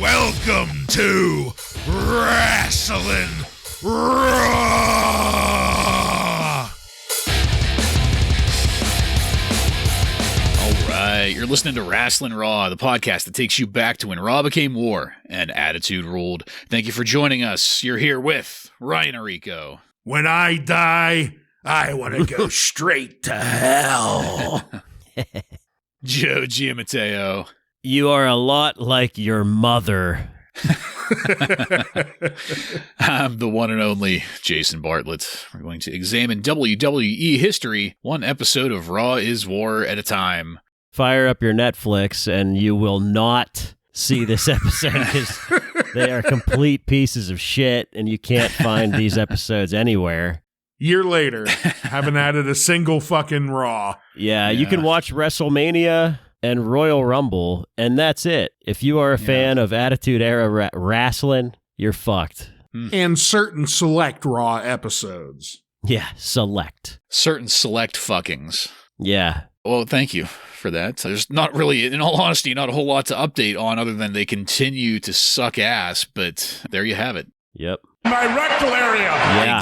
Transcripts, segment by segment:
Welcome to Wrasslin Raw! All right, you're listening to Wrasslin Raw, the podcast that takes you back to when Raw became war and Attitude ruled. Thank you for joining us. You're here with Ryan Arico. When I die, I want to go straight to hell. Joe Giammatteo. You are a lot like your mother. I'm the one and only Jason Bartlett. We're going to examine WWE history, one episode of Raw is War at a time. Fire up your Netflix and you will not see this episode because they are complete pieces of shit and you can't find these episodes anywhere. Year later, haven't added a single fucking Raw. Yeah, you can watch WrestleMania and Royal Rumble, and that's it. If you are a fan of Attitude Era wrestling, you're fucked. And certain select Raw episodes. Yeah, select. Certain select fuckings. Yeah. Well, thank you for that. There's not really, in all honesty, not a whole lot to update on other than they continue to suck ass, but there you have it. Yep. My rectal area! Yeah.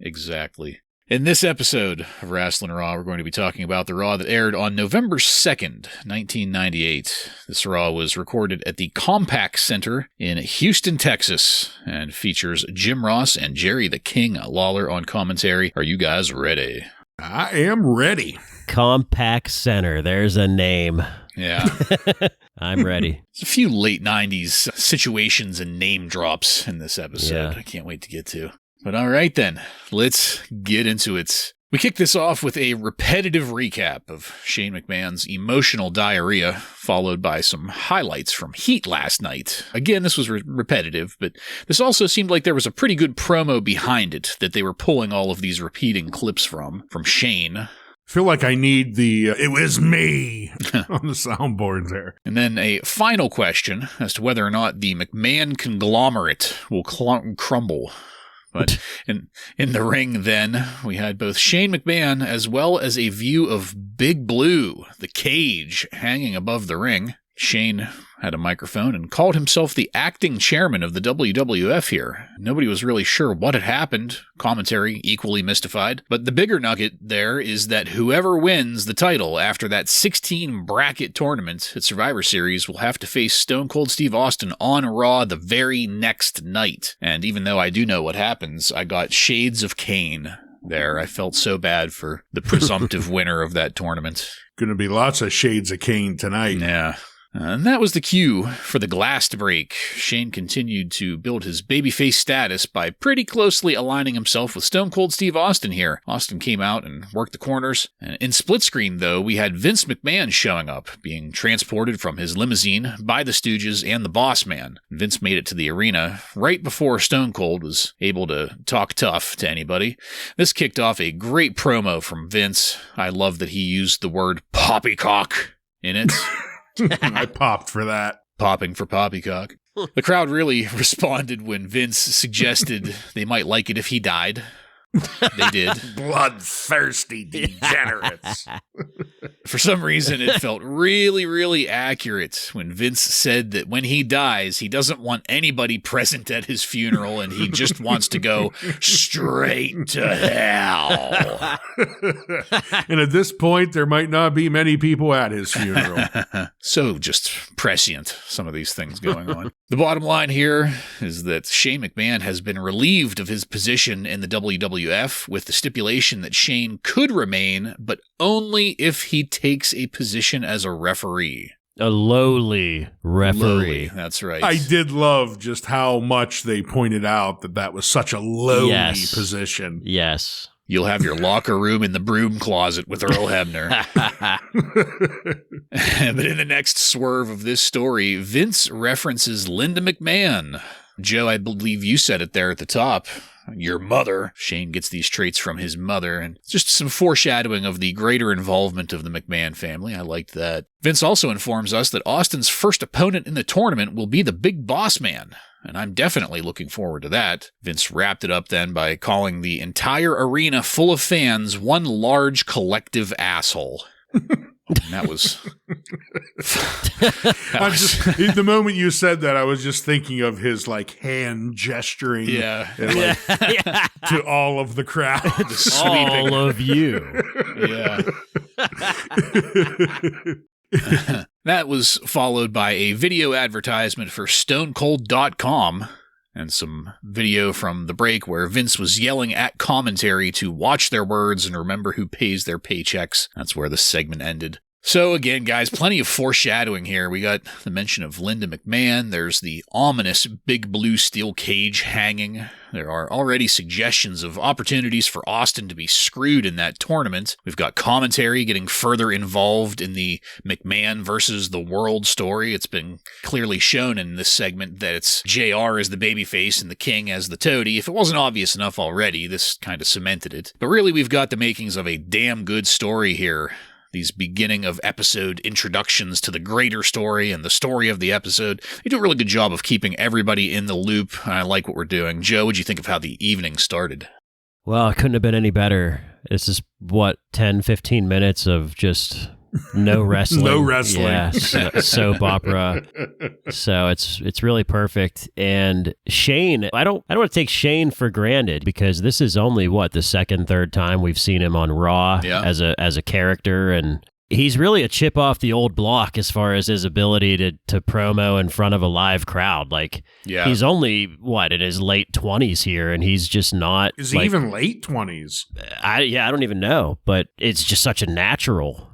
Exactly. In this episode of Wrasslin Raw, we're going to be talking about the Raw that aired on November 2nd, 1998. This Raw was recorded at the Compaq Center in Houston, Texas, and features Jim Ross and Jerry the King Lawler on commentary. Are you guys ready? I am ready. Compaq Center. There's a name. Yeah. I'm ready. There's a few late 90s situations and name drops in this episode. Yeah. I can't wait to get to. But all right then, let's get into it. We kick this off with a repetitive recap of Shane McMahon's emotional diarrhea, followed by some highlights from Heat last night. Again, this was repetitive, but this also seemed like there was a pretty good promo behind it that they were pulling all of these repeating clips from Shane. I feel like I need the it was me on the soundboard there. And then a final question as to whether or not the McMahon conglomerate will crumble. But in the ring then, we had both Shane McMahon as well as a view of Big Blue, the cage, hanging above the ring. Shane had a microphone and called himself the acting chairman of the WWF here. Nobody was really sure what had happened. Commentary equally mystified. But the bigger nugget there is that whoever wins the title after that 16 bracket tournament at Survivor Series will have to face Stone Cold Steve Austin on Raw the very next night. And even though I do know what happens, I got shades of Kane there. I felt so bad for the presumptive winner of that tournament. Gonna be lots of shades of Kane tonight. Yeah. And that was the cue for the glass to break. Shane continued to build his babyface status by pretty closely aligning himself with Stone Cold Steve Austin here. Austin came out and worked the corners. In split screen, though, we had Vince McMahon showing up, being transported from his limousine by the Stooges and the Boss Man. Vince made it to the arena right before Stone Cold was able to talk tough to anybody. This kicked off a great promo from Vince. I love that he used the word poppycock in it. I popped for that. Popping for poppycock. The crowd really responded when Vince suggested they might like it if he died. They did. Bloodthirsty degenerates. For some reason, it felt really, really accurate when Vince said that when he dies, he doesn't want anybody present at his funeral and he just wants to go straight to hell. And at this point, there might not be many people at his funeral. So just prescient, some of these things going on. The bottom line here is that Shane McMahon has been relieved of his position in the WWF with the stipulation that Shane could remain, but only if he takes a position as a referee. A lowly referee. Lowly, that's right. I did love just how much they pointed out that was such a lowly position. Yes. You'll have your locker room in the broom closet with Earl Hebner. But in the next swerve of this story, Vince references Linda McMahon. Joe, I believe you said it there at the top. Your mother. Shane gets these traits from his mother, and just some foreshadowing of the greater involvement of the McMahon family. I liked that. Vince also informs us that Austin's first opponent in the tournament will be the Big Boss Man, and I'm definitely looking forward to that. Vince wrapped it up then by calling the entire arena full of fans one large collective asshole. And that was The moment you said that, I was just thinking of his like hand gesturing and, to all of the crowd. All of you. Yeah. That was followed by a video advertisement for StoneCold.com and some video from the break where Vince was yelling at commentary to watch their words and remember who pays their paychecks. That's where the segment ended. So again, guys, plenty of foreshadowing here. We got the mention of Linda McMahon. There's the ominous big blue steel cage hanging. There are already suggestions of opportunities for Austin to be screwed in that tournament. We've got commentary getting further involved in the McMahon versus the world story. It's been clearly shown in this segment that it's JR as the babyface and the King as the toady. If it wasn't obvious enough already, this kind of cemented it. But really, we've got the makings of a damn good story here. These beginning of episode introductions to the greater story and the story of the episode. They do a really good job of keeping everybody in the loop. I like what we're doing. Joe, what'd you think of how the evening started? Well, it couldn't have been any better. This is, 10, 15 minutes of just no wrestling. No wrestling. Yeah, soap opera. So it's really perfect. And Shane, I don't want to take Shane for granted because this is only the second, third time we've seen him on Raw as a character, and he's really a chip off the old block as far as his ability to promo in front of a live crowd. Like, he's only, in his late 20s here, and he's just not... Is he even late 20s? I don't even know, but it's just such a natural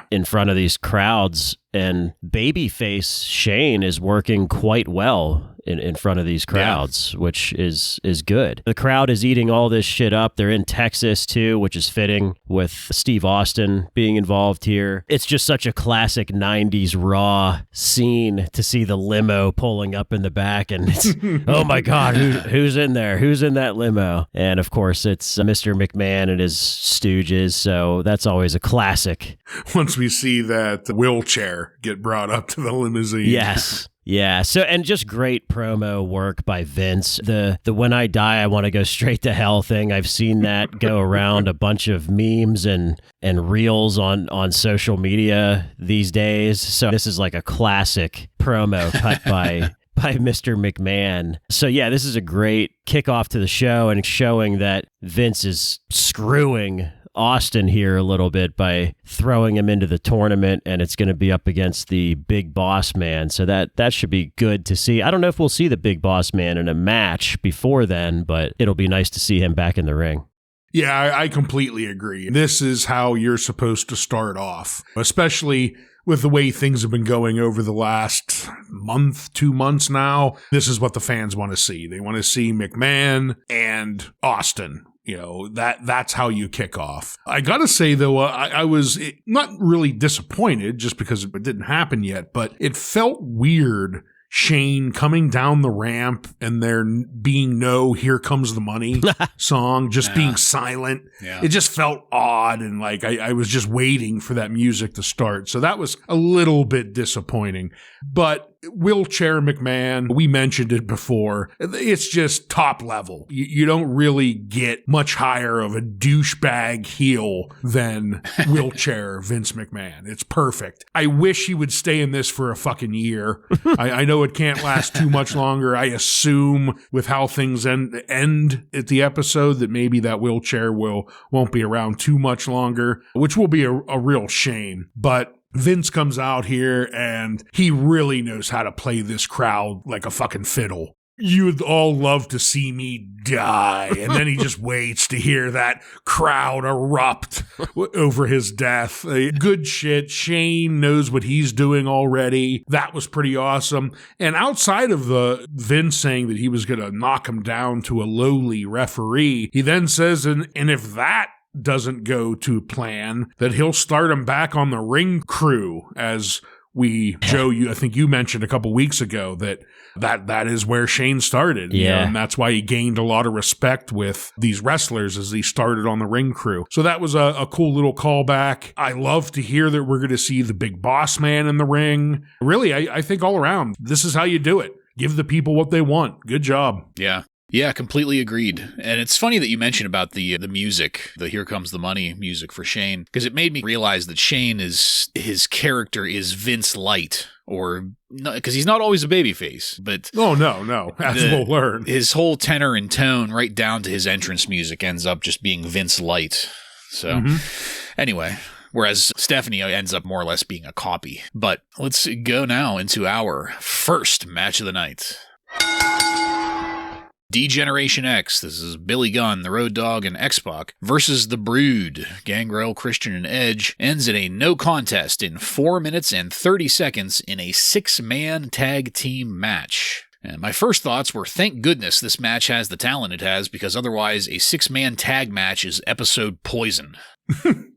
in front of these crowds. And babyface Shane is working quite well in front of these crowds, which is good. The crowd is eating all this shit up. They're in Texas too, which is fitting with Steve Austin being involved here. It's just such a classic 90s Raw scene to see the limo pulling up in the back and it's, oh my God, who's in there? Who's in that limo? And of course it's Mr. McMahon and his stooges, so that's always a classic. Once we see that wheelchair get brought up to the limousine. Yes. Yeah, so and just great promo work by Vince. The "when I die, I want to go straight to hell" thing. I've seen that go around a bunch of memes and reels on social media these days. So this is like a classic promo cut by Mr. McMahon. So yeah, this is a great kickoff to the show and showing that Vince is screwing Austin here a little bit by throwing him into the tournament, and it's going to be up against the Big Boss Man. So that should be good to see. I don't know if we'll see the Big Boss Man in a match before then, but it'll be nice to see him back in the ring. Yeah, I completely agree. This is how you're supposed to start off, especially with the way things have been going over the last month, 2 months now. This is what the fans want to see. They want to see McMahon and Austin. You know, that's how you kick off. I gotta say, though, I was not really disappointed just because it didn't happen yet, but it felt weird, Shane coming down the ramp and there being no "Here Comes the Money" song, just being silent. Yeah. It just felt odd, and like I was just waiting for that music to start. So that was a little bit disappointing. But wheelchair McMahon, we mentioned it before, it's just top level. You don't really get much higher of a douchebag heel than wheelchair Vince McMahon. It's perfect. I wish he would stay in this for a fucking year. I know it can't last too much longer. I assume with how things end at the episode that maybe that wheelchair won't be around too much longer, which will be a real shame. But Vince comes out here and he really knows how to play this crowd like a fucking fiddle. You'd all love to see me die. And then he just waits to hear that crowd erupt over his death. Good shit. Shane knows what he's doing already. That was pretty awesome. And outside of the Vince saying that he was going to knock him down to a lowly referee, he then says, and if that doesn't go to plan, that he'll start him back on the ring crew, as Joe, I think you mentioned a couple weeks ago that is where Shane started. Yeah. You know, and that's why he gained a lot of respect with these wrestlers as he started on the ring crew. So that was a cool little callback. I love to hear that we're going to see the Big Boss Man in the ring. Really, I think all around, this is how you do it. Give the people what they want. Good job. Yeah. Yeah, completely agreed. And it's funny that you mentioned about the music, the Here Comes the Money music for Shane, because it made me realize that his character is Vince Light, or because he's not always a babyface, but no, as we'll learn, his whole tenor and tone, right down to his entrance music, ends up just being Vince Light. So, anyway. Whereas Stephanie ends up more or less being a copy. But let's go now into our first match of the night. D-Generation X, this is Billy Gunn, the Road Dogg, and X-Pac versus The Brood. Gangrel, Christian, and Edge ends in a no contest in 4 minutes and 30 seconds in a 6-man tag team match. And my first thoughts were, thank goodness this match has the talent it has, because otherwise a 6-man tag match is episode poison.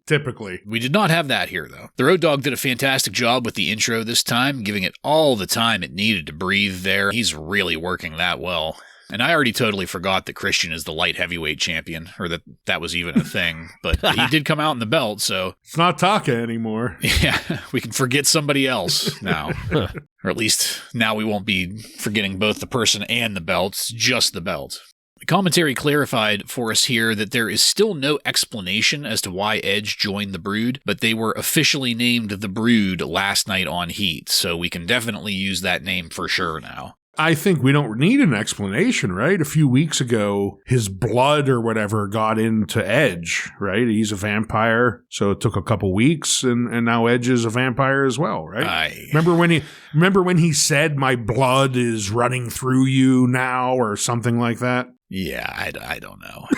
Typically. We did not have that here, though. The Road Dogg did a fantastic job with the intro this time, giving it all the time it needed to breathe there. He's really working that well. And I already totally forgot that Christian is the light heavate champion, or that was even a thing. But he did come out in the belt, so... It's not Taka anymore. Yeah, we can forget somebody else now. Or at least now we won't be forgetting both the person and the belt, it's just the belt. The commentary clarified for us here that there is still no explanation as to why Edge joined the Brood, but they were officially named the Brood last night on Heat, so we can definitely use that name for sure now. I think we don't need an explanation, right? A few weeks ago, his blood or whatever got into Edge, right? He's a vampire, so it took a couple weeks, and now Edge is a vampire as well, right? Remember when he said, "My blood is running through you now," or something like that? Yeah, I don't know.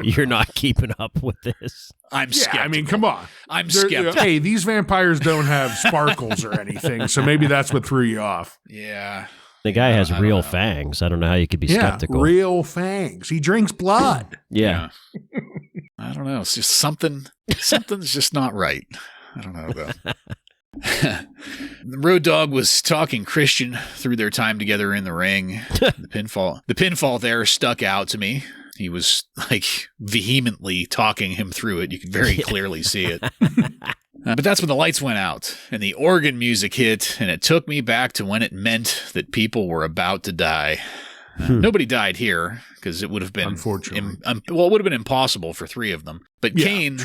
You're not keeping up with this. I'm skeptical. I mean, come on. I'm skeptical. Hey, these vampires don't have sparkles or anything, so maybe that's what threw you off. Yeah. The guy has real fangs. I don't know how you could be skeptical. Real fangs. He drinks blood. Yeah. I don't know. It's just something's just not right. I don't know, though. The Road Dogg was talking Christian through their time together in the ring. The pinfall there stuck out to me. He was like vehemently talking him through it. You could very clearly see it. But that's when the lights went out and the organ music hit, and it took me back to when it meant that people were about to die. Nobody died here because it would have been unfortunately. It would have been impossible for 3 of them. But Kane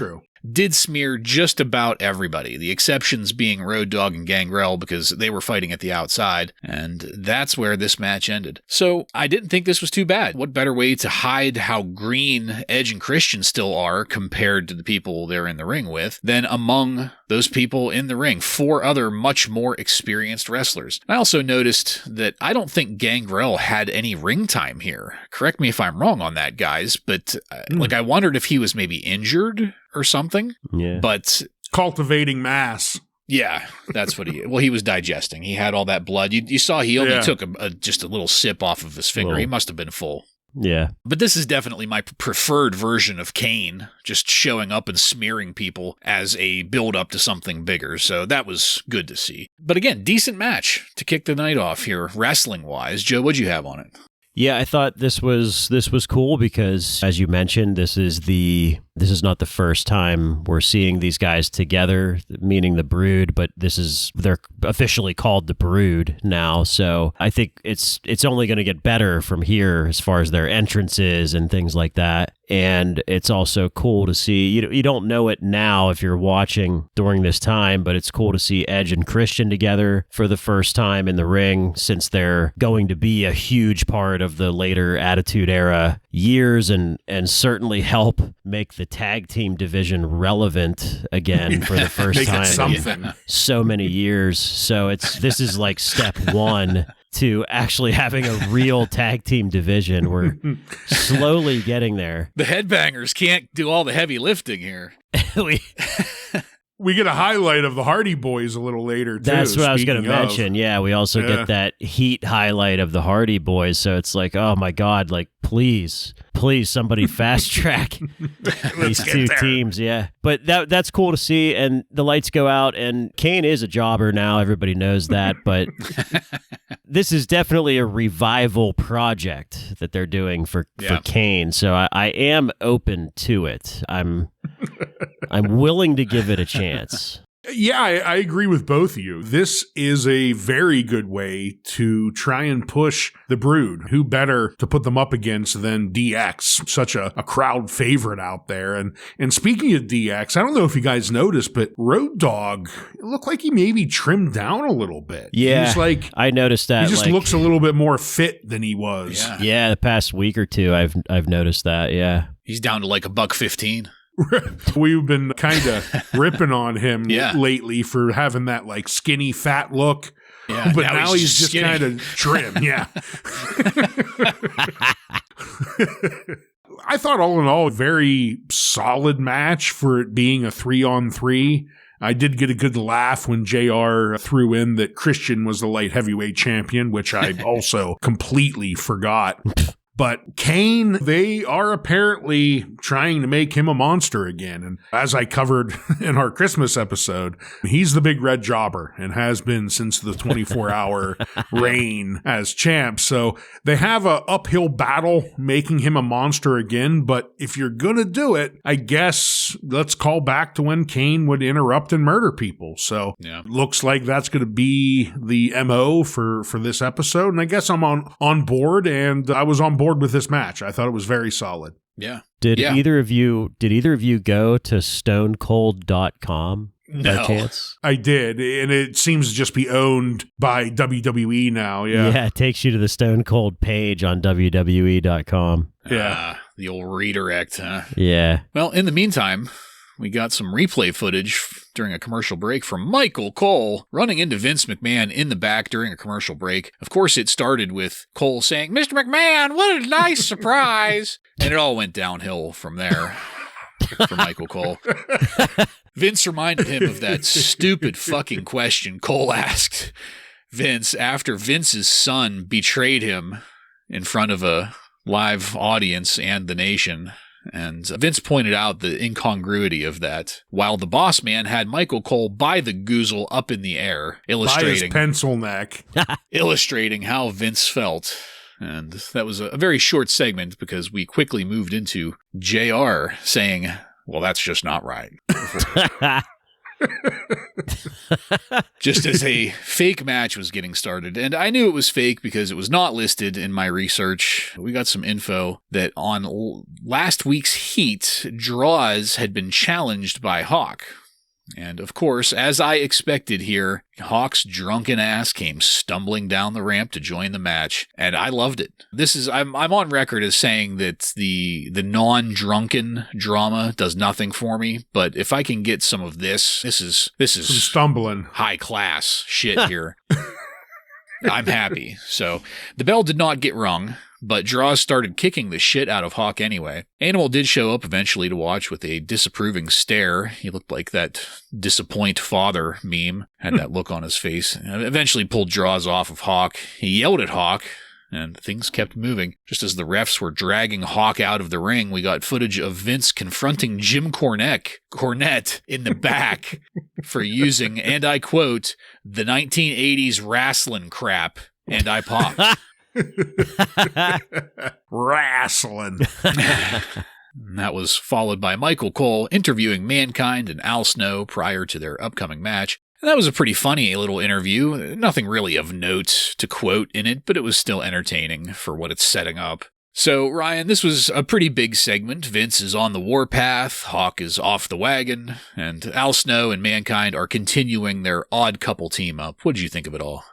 did smear just about everybody, the exceptions being Road Dogg and Gangrel because they were fighting at the outside, and that's where this match ended. So I didn't think this was too bad. What better way to hide how green Edge and Christian still are compared to the people they're in the ring with than among those people in the ring, 4 other much more experienced wrestlers. I also noticed that I don't think Gangrel had any ring time here. Correct me if I'm wrong on that, guys, but I wondered if he was maybe injured or something. Yeah. But cultivating mass. Yeah, that's what he was digesting. He had all that blood. You saw he only took just a little sip off of his finger. He must have been full. Yeah. But this is definitely my preferred version of Kane, just showing up and smearing people as a build-up to something bigger. So that was good to see. But again, decent match to kick the night off here, wrestling-wise. Joe, what'd you have on it? Yeah, I thought this was cool because, as you mentioned, this is not the first time we're seeing these guys together, meaning the Brood, but they're officially called the Brood now. So I think it's only going to get better from here as far as their entrances and things like that. And it's also cool to see, you don't know it now if you're watching during this time, but it's cool to see Edge and Christian together for the first time in the ring since they're going to be a huge part of the later Attitude Era years and certainly help make the tag team division relevant again for the first time in so many years. So this is like step 1 to actually having a real tag team division. We're slowly getting there. The Headbangers can't do all the heavy lifting here. We get a highlight of the Hardy Boys a little later, too. That's what I was going to mention. Yeah, we also get that Heat highlight of the Hardy Boys. So it's like, oh my God, like, please, somebody fast track these 2 teams. Yeah. But that's cool to see. And the lights go out, and Kane is a jobber now. Everybody knows that. But this is definitely a revival project that they're doing for Kane. So I am open to it. I'm willing to give it a chance. Yeah, I agree with both of you. This is a very good way to try and push the Brood. Who better to put them up against than DX? Such a crowd favorite out there. And speaking of DX, I don't know if you guys noticed, but Road Dogg, it looked like he maybe trimmed down a little bit. Yeah, he's like, I noticed that. He just looks a little bit more fit than he was. Yeah, the past week or two, I've noticed that. Yeah, he's down to like $115. We've been kind of ripping on him Yeah. lately for having that like skinny fat look. Yeah, but now he's just skinny. kind of trim. Yeah. I thought all in all, a very solid match for it being a 3-on-3. I did get a good laugh when JR threw in that Christian was the light heavyweight champion, which I also completely forgot. But Kane, they are apparently trying to make him a monster again. And as I covered in our Christmas episode, he's the big red jobber and has been since the 24-hour reign as champ. So they have a uphill battle making him a monster again. But if you're going to do it, I guess let's call back to when Kane would interrupt and murder people. So looks like that's going to be the MO for this episode. And I guess I'm on board, and I was on board with this match. I thought it was very solid. Yeah. Did either of you go to stonecold.com No. by chance? I did, and it seems to just be owned by WWE now. Yeah, it takes you to the Stone Cold page on WWE.com. Yeah. The old redirect, huh? Yeah. Well, in the meantime, we got some replay footage during a commercial break from Michael Cole running into Vince McMahon in the back during a commercial break. Of course, it started with Cole saying, "Mr. McMahon, what a nice surprise." And it all went downhill from there for Michael Cole. Vince reminded him of that stupid fucking question Cole asked Vince after Vince's son betrayed him in front of a live audience and the nation. And Vince pointed out the incongruity of that, while the boss man had Michael Cole by the goozle up in the air, By his pencil neck. illustrating how Vince felt. And that was a very short segment because we quickly moved into JR saying, "Well, that's just not right." Just as a fake match was getting started. And I knew it was fake because it was not listed in my research. We got some info that on last week's Heat, Draws had been challenged by Hawk. And of course, as I expected here, Hawk's drunken ass came stumbling down the ramp to join the match, and I loved it. I'm on record as saying that the non-drunken drama does nothing for me, but if I can get some of this is Some stumbling. high class shit here. I'm happy. So the bell did not get rung, but Draws started kicking the shit out of Hawk anyway. Animal did show up eventually to watch with a disapproving stare. He looked like that disappoint father meme, had that look on his face. And eventually pulled Draws off of Hawk. He yelled at Hawk, and things kept moving. Just as the refs were dragging Hawk out of the ring, we got footage of Vince confronting Jim Cornette in the back for using, and I quote, "the 1980s wrestling crap," and I popped. Wrestling. And that was followed by Michael Cole interviewing Mankind and Al Snow prior to their upcoming match. And that was a pretty funny little interview. Nothing really of note to quote in it, but it was still entertaining for what it's setting up. So, Ryan, this was a pretty big segment. Vince is on the warpath, Hawk is off the wagon, and Al Snow and Mankind are continuing their odd couple team up. What did you think of it all?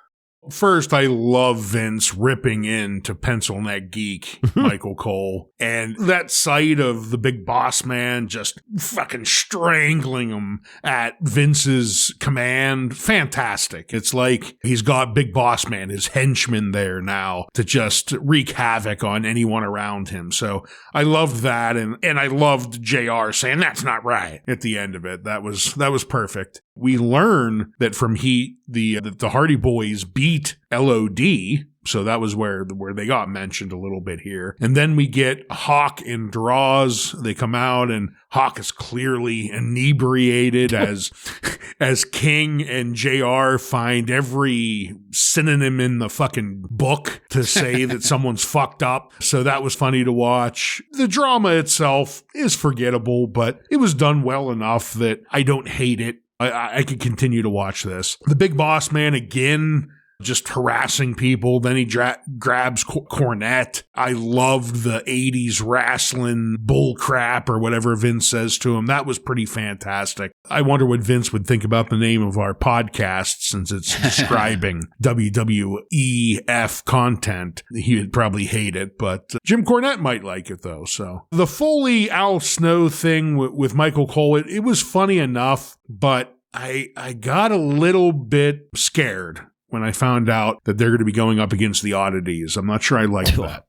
First, I love Vince ripping into Pencil Neck Geek, Michael Cole. And that sight of the big boss man just fucking strangling him at Vince's command, fantastic. It's like he's got big boss man, his henchman there now to just wreak havoc on anyone around him. So I loved that. And I loved JR saying, "That's not right," at the end of it. That was perfect. We learn that from Heat, the Hardy Boys beat LOD, so that was where they got mentioned a little bit here. And then we get Hawk in Draws. They come out, and Hawk is clearly inebriated as King and JR find every synonym in the fucking book to say that someone's fucked up. So that was funny to watch. The drama itself is forgettable, but it was done well enough that I don't hate it. I could continue to watch this. The Big Boss Man again, just harassing people. Then he grabs Cornette. I loved the 80s wrestling bull crap or whatever Vince says to him. That was pretty fantastic. I wonder what Vince would think about the name of our podcast since it's describing WWEF content. He would probably hate it, but Jim Cornette might like it though. So the Foley Al Snow thing with Michael Cole, it was funny enough, but I got a little bit scared when I found out that they're going to be going up against the Oddities. I'm not sure I like that.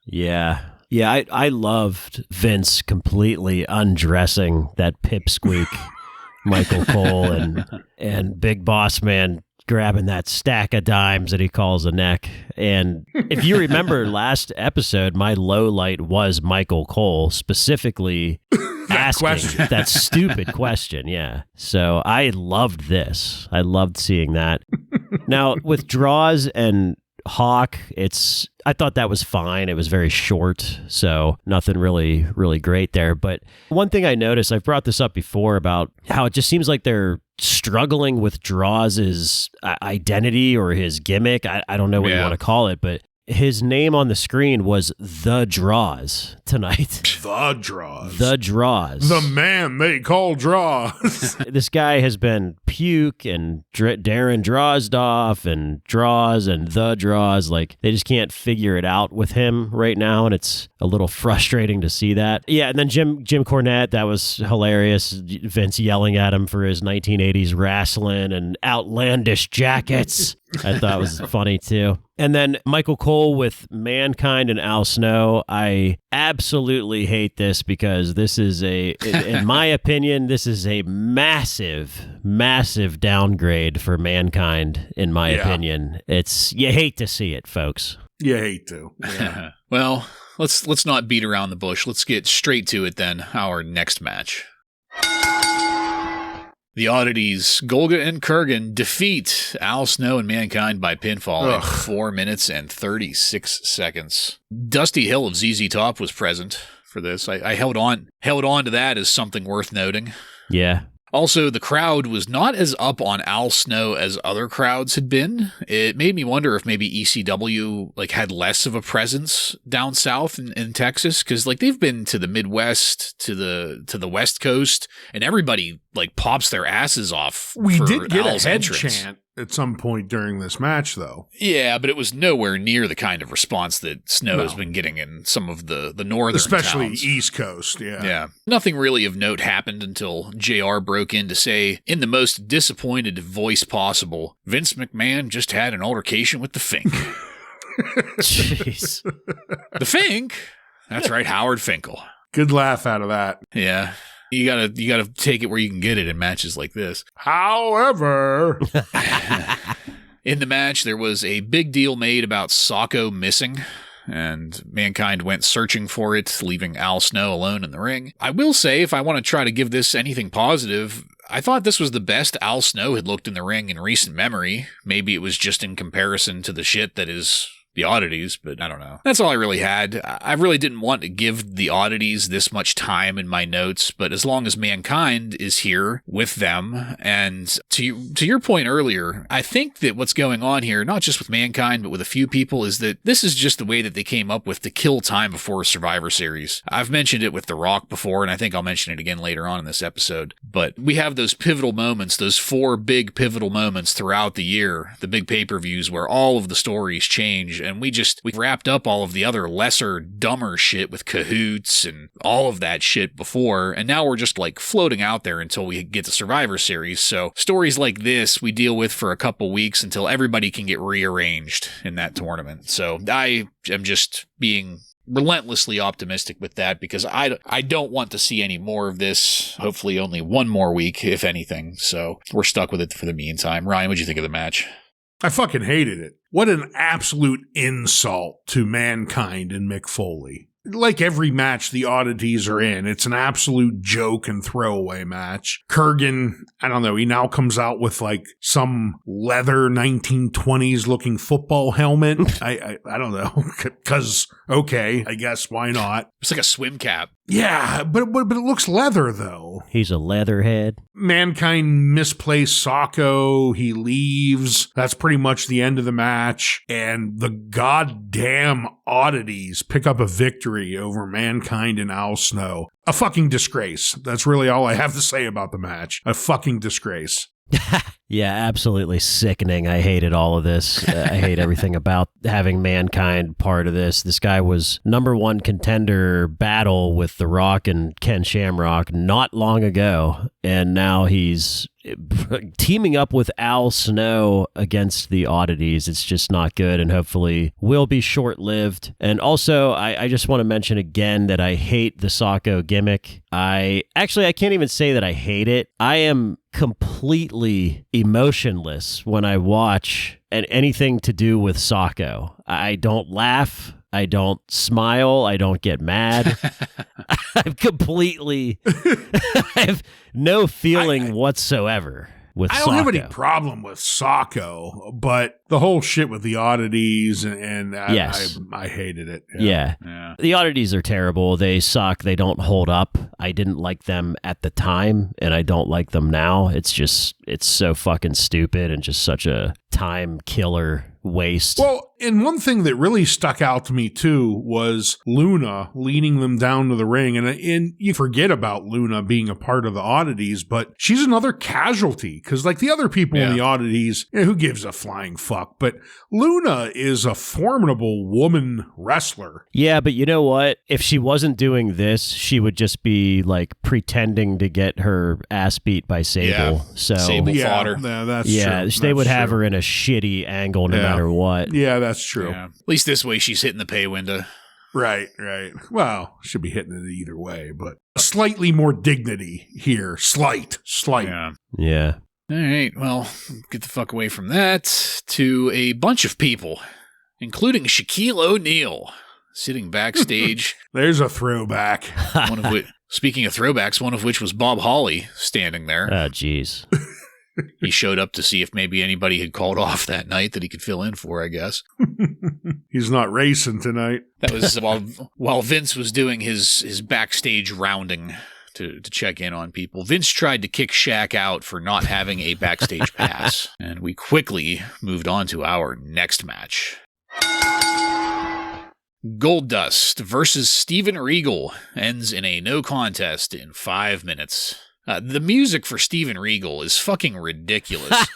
Yeah. Yeah, I loved Vince completely undressing that pipsqueak Michael Cole and Big Boss Man grabbing that stack of dimes that he calls a neck. And if you remember last episode, my low light was Michael Cole, specifically asking that stupid question. Yeah. So I loved this. I loved seeing that. Now, with Draws and Hawk, I thought that was fine. It was very short, so nothing really great there. But one thing I noticed, I've brought this up before about how it just seems like they're struggling with Draws' identity or his gimmick. I don't know what you want to call it, but his name on the screen was The Draws tonight. The Draws. The Draws. The man they call Draws. This guy has been Puke and Darren Drozdoff and Draws and The Draws. Like, they just can't figure it out with him right now, and it's a little frustrating to see that. Yeah, and then Jim Cornette, that was hilarious. Vince yelling at him for his 1980s wrestling and outlandish jackets. I thought was funny too. And then Michael Cole with Mankind and Al Snow. I absolutely hate this because this is in my opinion, this is a massive, massive downgrade for Mankind, in my opinion. You hate to see it, folks. You hate to. Yeah. Well, let's not beat around the bush. Let's get straight to it then. Our next match. The Oddities, Golga and Kurgan, defeat Al Snow and Mankind by pinfall in 4 minutes and 36 seconds. Dusty Hill of ZZ Top was present for this. I held on to that as something worth noting. Yeah. Also, the crowd was not as up on Al Snow as other crowds had been. It made me wonder if maybe ECW had less of a presence down south in Texas, because they've been to the Midwest, to the West Coast, and everybody pops their asses off. We for did get Al's a head entrance. chant at some point during this match, though. Yeah, but it was nowhere near the kind of response that Snow has been getting in some of the northern especially towns. East Coast, yeah. Yeah. Nothing really of note happened until JR broke in to say, in the most disappointed voice possible, Vince McMahon just had an altercation with the Fink. Jeez. The Fink? That's right, Howard Finkel. Good laugh out of that. Yeah. You gotta take it where you can get it in matches like this. However, in the match, there was a big deal made about Socko missing, and Mankind went searching for it, leaving Al Snow alone in the ring. I will say, if I want to try to give this anything positive, I thought this was the best Al Snow had looked in the ring in recent memory. Maybe it was just in comparison to the shit that is the Oddities, but I don't know. That's all I really had. I really didn't want to give the Oddities this much time in my notes, but as long as Mankind is here with them, and to your point earlier, I think that what's going on here, not just with Mankind, but with a few people, is that this is just the way that they came up with to kill time before Survivor Series. I've mentioned it with The Rock before, and I think I'll mention it again later on in this episode, but we have those pivotal moments, those 4 big pivotal moments throughout the year, the big pay-per-views where all of the stories change, and we wrapped up all of the other lesser, dumber shit with Cahoots and all of that shit before, and now we're just floating out there until we get to Survivor Series. So stories like this we deal with for a couple weeks until everybody can get rearranged in that tournament. So I am just being relentlessly optimistic with that because I don't want to see any more of this. Hopefully only one more week, if anything. So we're stuck with it for the meantime. Ryan, what'd you think of the match? I fucking hated it. What an absolute insult to Mankind and Mick Foley. Like every match the Oddities are in, it's an absolute joke and throwaway match. Kurgan, I don't know, he now comes out with some leather 1920s looking football helmet. I don't know, because, okay, I guess, why not? It's like a swim cap. Yeah, but it looks leather, though. He's a leatherhead. Mankind misplaced Socko. He leaves. That's pretty much the end of the match. And the goddamn Oddities pick up a victory over Mankind and Al Snow. A fucking disgrace. That's really all I have to say about the match. A fucking disgrace. Yeah, absolutely sickening. I hated all of this. I hate everything about having Mankind part of this. This guy was #1 contender battle with The Rock and Ken Shamrock not long ago, and now he's teaming up with Al Snow against the Oddities. It's just not good, and hopefully will be short-lived. And also, I just want to mention again that I hate the Socko gimmick. I can't even say that I hate it. I am completely emotionless when I watch anything to do with Socko. I don't laugh. I don't smile. I don't get mad. I'm completely... I have no feeling whatsoever with Socko. I don't have any problem with Socko, but the whole shit with the Oddities and I hated it. Yeah. The Oddities are terrible. They suck. They don't hold up. I didn't like them at the time, and I don't like them now. It's so fucking stupid and just such a time killer waste. Well, and one thing that really stuck out to me too was Luna leading them down to the ring, and you forget about Luna being a part of the Oddities, but she's another casualty because like the other people in the Oddities, who gives a flying fuck? But Luna is a formidable woman wrestler. Yeah, but you know what? If she wasn't doing this, she would just be like pretending to get her ass beat by Sable. Yeah. So Sable fodder. That's true. They would have her in a shitty angle no matter what. Yeah, that's true. Yeah. At least this way she's hitting the pay window. Right. Well, should be hitting it either way, but slightly more dignity here. Slight. Yeah. All right, well, get the fuck away from that to a bunch of people, including Shaquille O'Neal, sitting backstage. There's a throwback. Speaking of throwbacks, one of which was Bob Holly standing there. Oh, jeez. He showed up to see if maybe anybody had called off that night that he could fill in for, I guess. He's not racing tonight. That was while Vince was doing his backstage rounding to check in on people. Vince tried to kick Shaq out for not having a backstage pass, and we quickly moved on to our next match. Goldust versus Steven Regal ends in a no contest in 5 minutes. The music for Steven Regal is fucking ridiculous.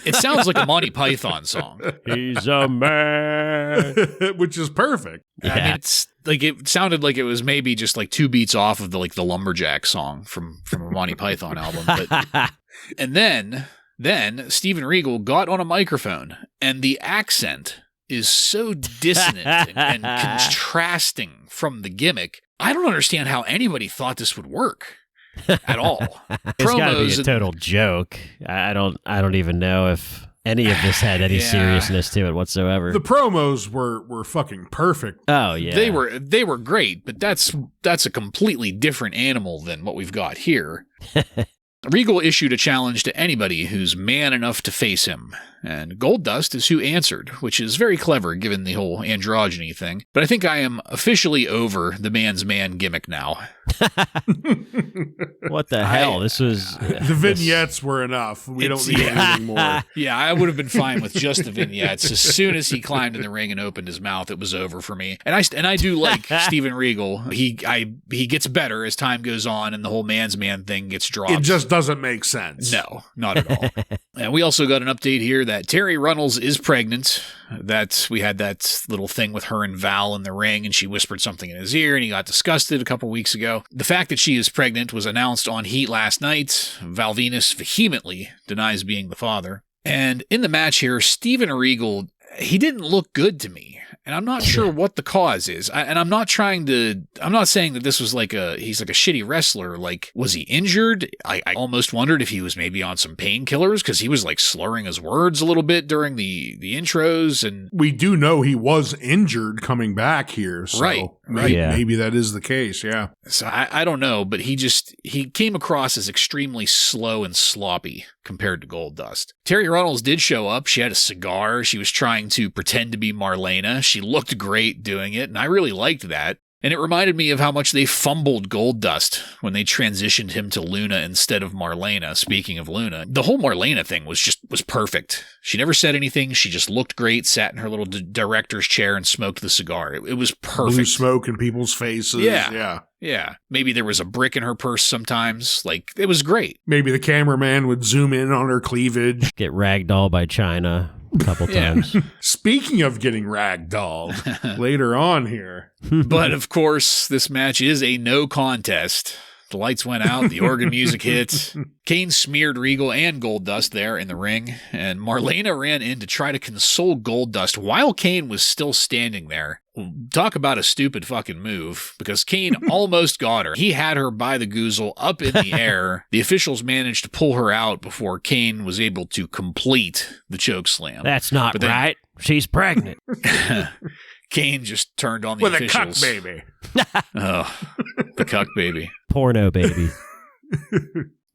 It sounds like a Monty Python song. He's a man. Which is perfect. Yeah. I mean, it's like it sounded like it was maybe just like 2 beats off of the Lumberjack song from a Monty Python album. But, and then Steven Regal got on a microphone, and the accent is so dissonant and contrasting from from the gimmick. I don't understand how anybody thought this would work at all. It's got to be a total joke. I don't even know if any of this had any seriousness to it whatsoever. The promos were fucking perfect. Oh yeah, they were great, but that's a completely different animal than what we've got here. Regal issued a challenge to anybody who's man enough to face him, and Goldust is who answered, which is very clever given the whole androgyny thing. But I think I am officially over the man's man gimmick now. What the hell? This was... The vignettes were enough. We don't need anything more. Yeah, I would have been fine with just the vignettes. As soon as he climbed in the ring and opened his mouth, it was over for me. And I do like Steven Regal. He gets better as time goes on, and the whole man's man thing gets dropped. It just doesn't make sense. No, not at all. And we also got an update here that Terri Runnels is pregnant. That we had that little thing with her and Val in the ring, and she whispered something in his ear, and he got disgusted a couple weeks ago. The fact that she is pregnant was announced on Heat last night. Val Venis vehemently denies being the father. And in the match here, Steven Regal, he didn't look good to me. And I'm not sure what the cause is. I'm not saying that this was he's like a shitty wrestler. Like, was he injured? I almost wondered if he was maybe on some painkillers, because he was like slurring his words a little bit during the intros. And we do know he was injured coming back here. So right. Maybe that is the case. Yeah. So I don't know, but he came across as extremely slow and sloppy compared to Goldust. Terri Runnels did show up. She had a cigar. She was trying to pretend to be Marlena. She looked great doing it, and I really liked that. And it reminded me of how much they fumbled Goldust when they transitioned him to Luna instead of Marlena. Speaking of Luna, the whole Marlena thing was perfect. She never said anything. She just looked great, sat in her little director's chair and smoked the cigar. It was perfect. Blue smoke in people's faces. Yeah. Maybe there was a brick in her purse sometimes. Like, it was great. Maybe the cameraman would zoom in on her cleavage. Get ragdolled by China a couple times. Speaking of getting ragdolled, later on here. But, of course, this match is a no contest. The lights went out, the organ music hit. Kane smeared Regal and Goldust there in the ring, and Marlena ran in to try to console Goldust while Kane was still standing there. Talk about a stupid fucking move, because Kane almost got her. He had her by the goozle up in the air. The officials managed to pull her out before Kane was able to complete the chokeslam. That's not right. She's pregnant. Kane just turned on the officials. With a cuck baby. Oh, the cuck baby. Porno baby.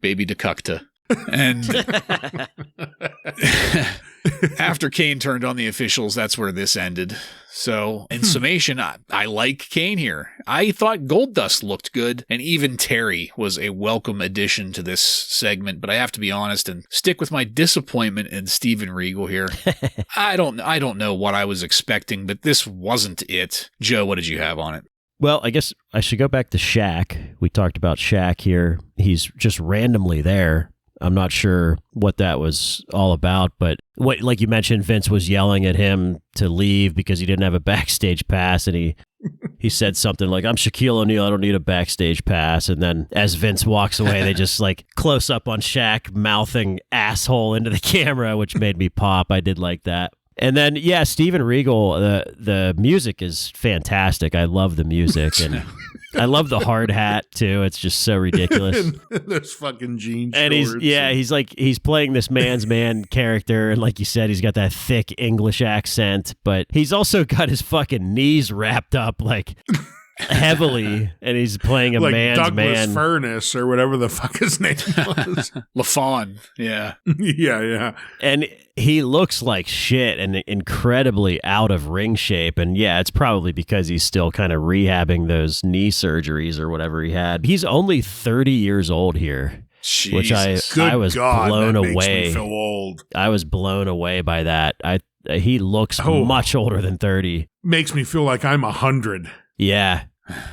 Baby DeCuckta. And after Kane turned on the officials, that's where this ended. So, in summation, I like Kane here. I thought Goldust looked good, and even Terri was a welcome addition to this segment, but I have to be honest and stick with my disappointment in Steven Regal here. I don't know what I was expecting, but this wasn't it. Joe, what did you have on it? Well, I guess I should go back to Shaq. We talked about Shaq here. He's just randomly there. I'm not sure what that was all about, but like you mentioned, Vince was yelling at him to leave because he didn't have a backstage pass, and he said something like, "I'm Shaquille O'Neal, I don't need a backstage pass." And then as Vince walks away, they just like close up on Shaq mouthing asshole into the camera, which made me pop. I did like that. And then, yeah, Steven Regal, the music is fantastic. I love the music, and I love the hard hat, too. It's just so ridiculous. Those fucking jeans. And he's playing this man's man character, and like you said, he's got that thick English accent, but he's also got his fucking knees wrapped up, like... heavily, and he's playing a like man's Douglas man. Furnace or whatever the fuck his name was. LaFawn, yeah. Yeah. And he looks like shit and incredibly out of ring shape. And yeah, it's probably because he's still kind of rehabbing those knee surgeries or whatever he had. He's only 30 years old here. Jesus. Which I was blown away. Makes me feel old. I was blown away by that. He looks much older than 30. Makes me feel like I'm 100. Yeah.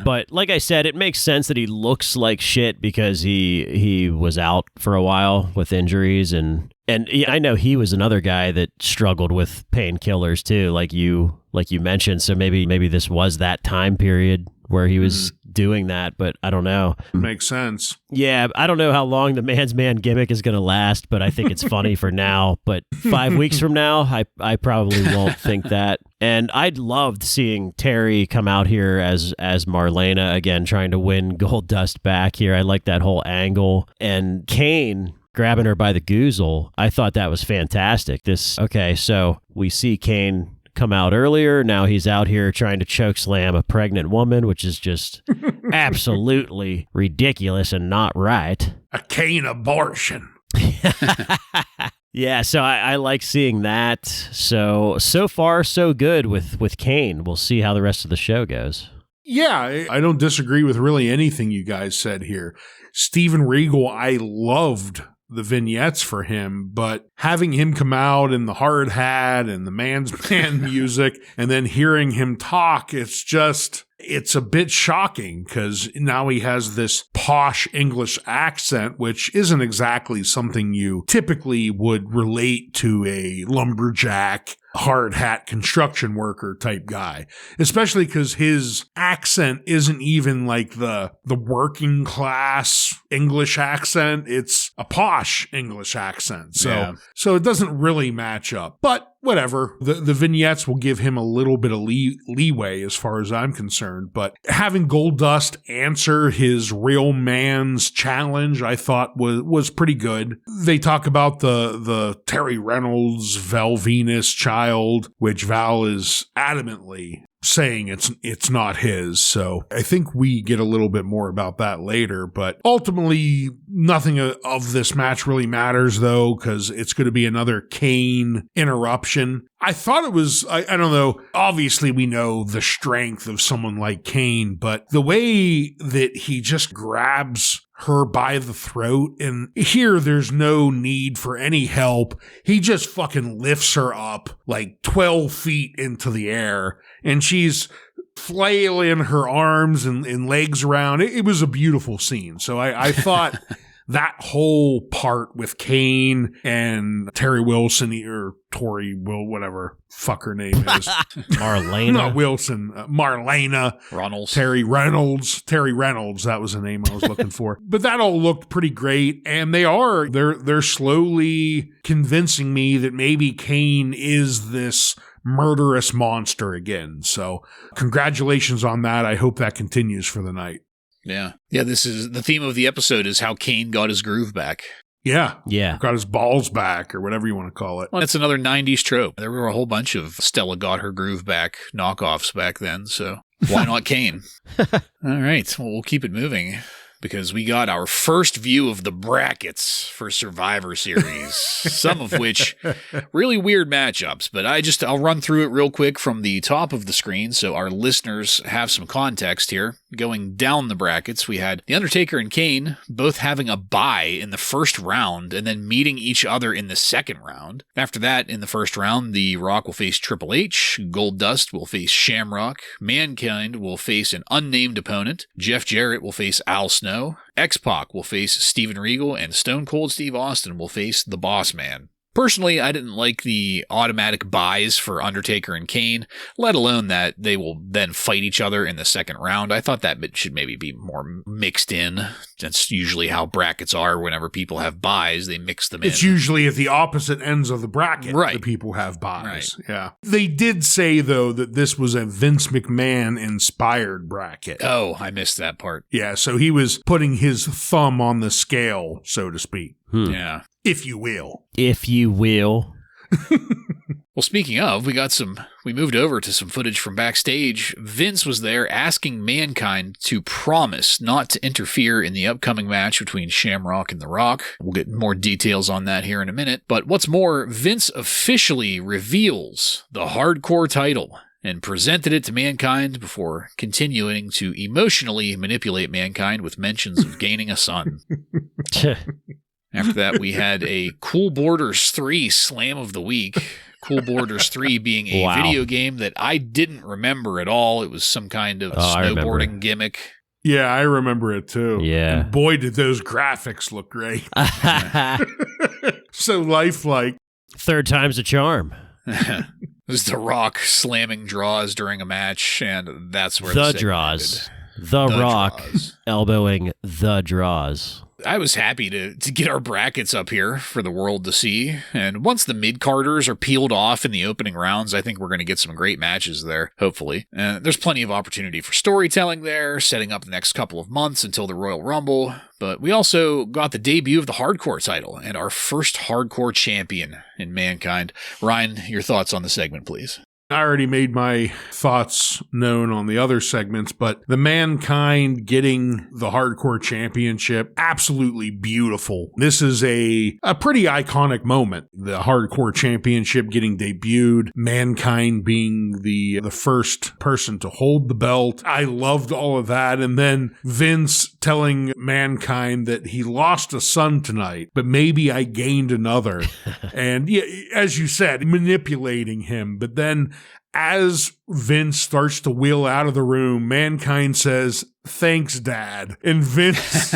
But like I said, it makes sense that he looks like shit because he was out for a while with injuries, and I know he was another guy that struggled with painkillers too, like you mentioned. So maybe this was that time period where he was doing that, but I don't know. Makes sense. Yeah, I don't know how long the man's man gimmick is going to last, but I think it's funny for now. But 5 weeks from now, I probably won't think that. And I'd loved seeing Terri come out here as Marlena again, trying to win Goldust back here. I like that whole angle. And Kane grabbing her by the goozle, I thought that was fantastic. So we see Kane come out earlier. Now he's out here trying to chokeslam a pregnant woman, which is just absolutely ridiculous and not right. A Kane abortion. Yeah, so I like seeing that. So far, so good with Kane. We'll see how the rest of the show goes. Yeah, I don't disagree with really anything you guys said here. Steven Regal, I loved the vignettes for him, but having him come out in the hard hat and the man's man music and then hearing him talk, it's a bit shocking because now he has this posh English accent, which isn't exactly something you typically would relate to a lumberjack, hard hat construction worker type guy, especially because his accent isn't even like the working class English accent. It's a posh English accent. So it doesn't really match up, but whatever. The vignettes will give him a little bit of leeway as far as I'm concerned, but having Goldust answer his real man's challenge, I thought was pretty good. They talk about the Terri Runnels, Val Venis child, which Val is adamantly saying it's not his. So I think we get a little bit more about that later, but ultimately nothing of this match really matters though, because it's going to be another Kane interruption. I thought it was, I don't know, obviously we know the strength of someone like Kane, but the way that he just grabs her by the throat, and here there's no need for any help. He just fucking lifts her up like 12 feet into the air, and she's flailing her arms and legs around. It was a beautiful scene. So I thought that whole part with Kane and Terri Wilson, or Tori Will, whatever fuck her name is. Marlena. Not Wilson. Marlena. Runnels. Terri Runnels. That was the name I was looking for. But that all looked pretty great. And they're slowly convincing me that maybe Kane is this murderous monster again. So congratulations on that. I hope that continues for the night. Yeah. Yeah, this is the theme of the episode is how Kane got his groove back. Yeah. Yeah. Got his balls back, or whatever you want to call it. Well, that's another 90s trope. There were a whole bunch of Stella got her groove back knockoffs back then, so why not Kane? All right, well, we'll keep it moving, because we got our first view of the brackets for Survivor Series, some of which really weird matchups, but I'll run through it real quick from the top of the screen so our listeners have some context here. Going down the brackets, we had The Undertaker and Kane both having a bye in the first round and then meeting each other in the second round. After that, in the first round, The Rock will face Triple H, Goldust will face Shamrock, Mankind will face an unnamed opponent, Jeff Jarrett will face Al Snow, X-Pac will face Steven Regal, and Stone Cold Steve Austin will face the Boss Man. Personally, I didn't like the automatic buys for Undertaker and Kane, let alone that they will then fight each other in the second round. I thought that should maybe be more mixed in. That's usually how brackets are. Whenever people have buys, they mix them in. It's usually at the opposite ends of the bracket right. that people have buys. Right. Yeah. They did say, though, that this was a Vince McMahon-inspired bracket. Oh, I missed that part. Yeah, so he was putting his thumb on the scale, so to speak. Yeah. If you will. If you will. Well, speaking of, we moved over to some footage from backstage. Vince was there asking Mankind to promise not to interfere in the upcoming match between Shamrock and The Rock. We'll get more details on that here in a minute. But what's more, Vince officially reveals the Hardcore title and presented it to Mankind before continuing to emotionally manipulate Mankind with mentions of gaining a son. After that, we had a Cool Borders 3 Slam of the Week. Cool Borders 3 being a video game that I didn't remember at all. It was some kind of snowboarding gimmick. Yeah, I remember it too. Yeah. And boy, did those graphics look great. So lifelike. Third time's a charm. It was The Rock slamming draws during a match, and that's where the draws. The Rock draws. Elbowing the draws. I was happy to get our brackets up here for the world to see. And once the mid-carders are peeled off in the opening rounds, I think we're going to get some great matches there, hopefully. There's plenty of opportunity for storytelling there, setting up the next couple of months until the Royal Rumble. But we also got the debut of the Hardcore title and our first Hardcore champion in Mankind. Ryan, your thoughts on the segment, please. I already made my thoughts known on the other segments, but the Mankind getting the Hardcore Championship, absolutely beautiful. This is a pretty iconic moment. The Hardcore Championship getting debuted, Mankind being the first person to hold the belt. I loved all of that. And then Vince telling Mankind that he lost a son tonight, but maybe I gained another. And yeah, as you said, manipulating him. But then as Vince starts to wheel out of the room, Mankind says, "Thanks, Dad." And Vince,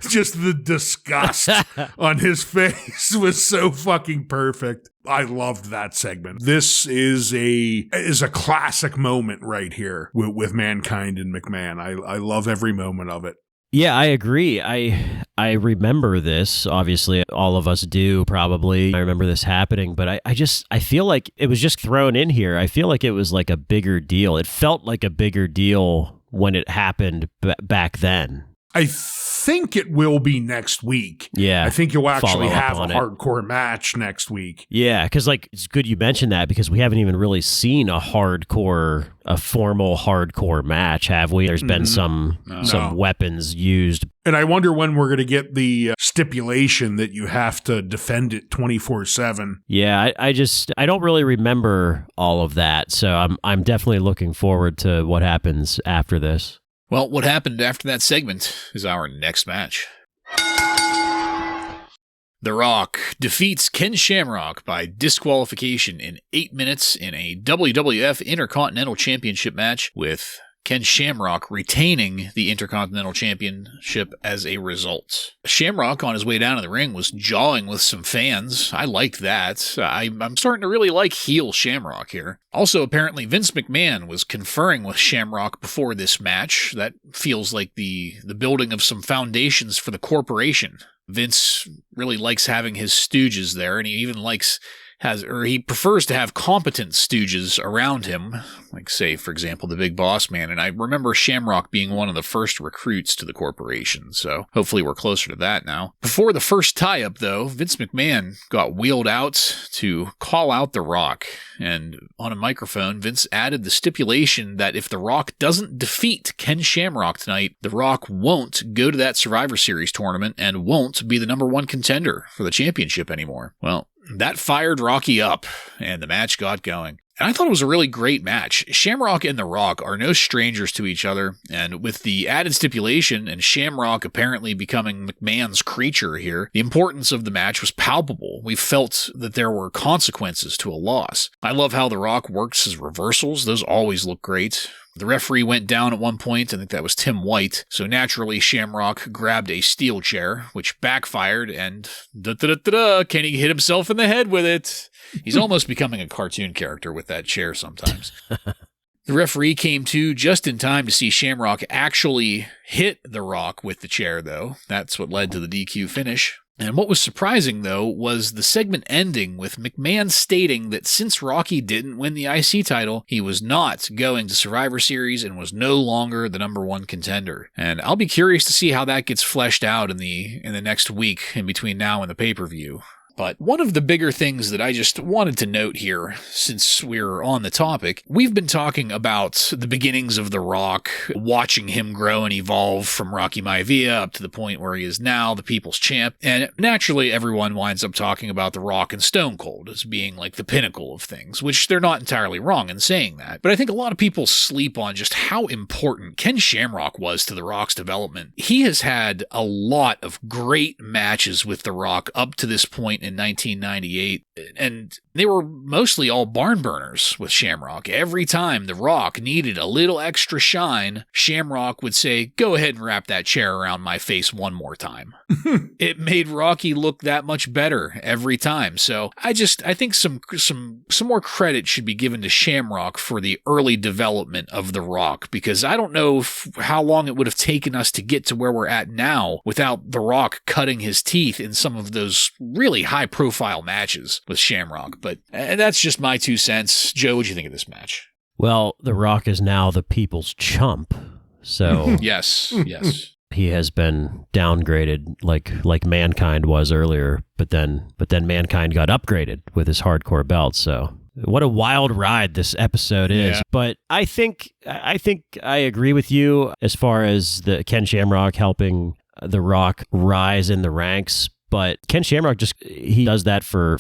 just the disgust on his face was so fucking perfect. I loved that segment. This is a classic moment right here with Mankind and McMahon. I love every moment of it. Yeah, I agree. I remember this. Obviously, all of us do probably. I remember this happening, but I feel like it was just thrown in here. I feel like it was like a bigger deal. It felt like a bigger deal when it happened back then. I think it will be next week. Yeah. I think you'll actually follow up have a on it. hardcore match next week. Yeah, because like it's good you mentioned that because we haven't even really seen a formal hardcore match, have we? There's been some weapons used. And I wonder when we're going to get the stipulation that you have to defend it 24/7. Yeah, I don't really remember all of that, so I'm definitely looking forward to what happens after this. Well, what happened after that segment is our next match. The Rock defeats Ken Shamrock by disqualification in 8 minutes in a WWF Intercontinental Championship match, with Ken Shamrock retaining the Intercontinental Championship as a result. Shamrock, on his way down to the ring, was jawing with some fans. I liked that. I'm starting to really like heel Shamrock here. Also, apparently, Vince McMahon was conferring with Shamrock before this match. That feels like the building of some foundations for the corporation. Vince really likes having his stooges there, and he even he prefers to have competent stooges around him, like, say, for example, the Big Boss Man. And I remember Shamrock being one of the first recruits to the corporation, so hopefully we're closer to that now. Before the first tie-up, though, Vince McMahon got wheeled out to call out The Rock. And on a microphone, Vince added the stipulation that if The Rock doesn't defeat Ken Shamrock tonight, The Rock won't go to that Survivor Series tournament and won't be the #1 contender for the championship anymore. Well, that fired Rocky up, and the match got going. And I thought it was a really great match. Shamrock and The Rock are no strangers to each other, and with the added stipulation and Shamrock apparently becoming McMahon's creature here, the importance of the match was palpable. We felt that there were consequences to a loss. I love how The Rock works his reversals. Those always look great. The referee went down at one point. I think that was Tim White. So naturally, Shamrock grabbed a steel chair, which backfired, and Kenny hit himself in the head with it. He's almost becoming a cartoon character with that chair sometimes. The referee came to just in time to see Shamrock actually hit The Rock with the chair, though. That's what led to the DQ finish. And what was surprising, though, was the segment ending with McMahon stating that since Rocky didn't win the IC title, he was not going to Survivor Series and was no longer the #1 contender. And I'll be curious to see how that gets fleshed out in the next week in between now and the pay-per-view. But one of the bigger things that I just wanted to note here, since we're on the topic, we've been talking about the beginnings of The Rock, watching him grow and evolve from Rocky Maivia up to the point where he is now the People's Champ. And naturally, everyone winds up talking about The Rock and Stone Cold as being like the pinnacle of things, which they're not entirely wrong in saying that. But I think a lot of people sleep on just how important Ken Shamrock was to The Rock's development. He has had a lot of great matches with The Rock up to this point in 1998, and they were mostly all barn burners with Shamrock. Every time The Rock needed a little extra shine, Shamrock would say, "Go ahead and wrap that chair around my face one more time." It made Rocky look that much better every time. So I think some more credit should be given to Shamrock for the early development of The Rock, because I don't know how long it would have taken us to get to where we're at now without The Rock cutting his teeth in some of those really high-profile matches with Shamrock. But that's just my 2 cents. Joe, what'd you think of this match? Well, The Rock is now the people's chump, so yes. He has been downgraded like Mankind was earlier, but then Mankind got upgraded with his hardcore belt. So what a wild ride this episode is. Yeah. But I think I agree with you as far as the Ken Shamrock helping The Rock rise in the ranks. But Ken Shamrock he does that for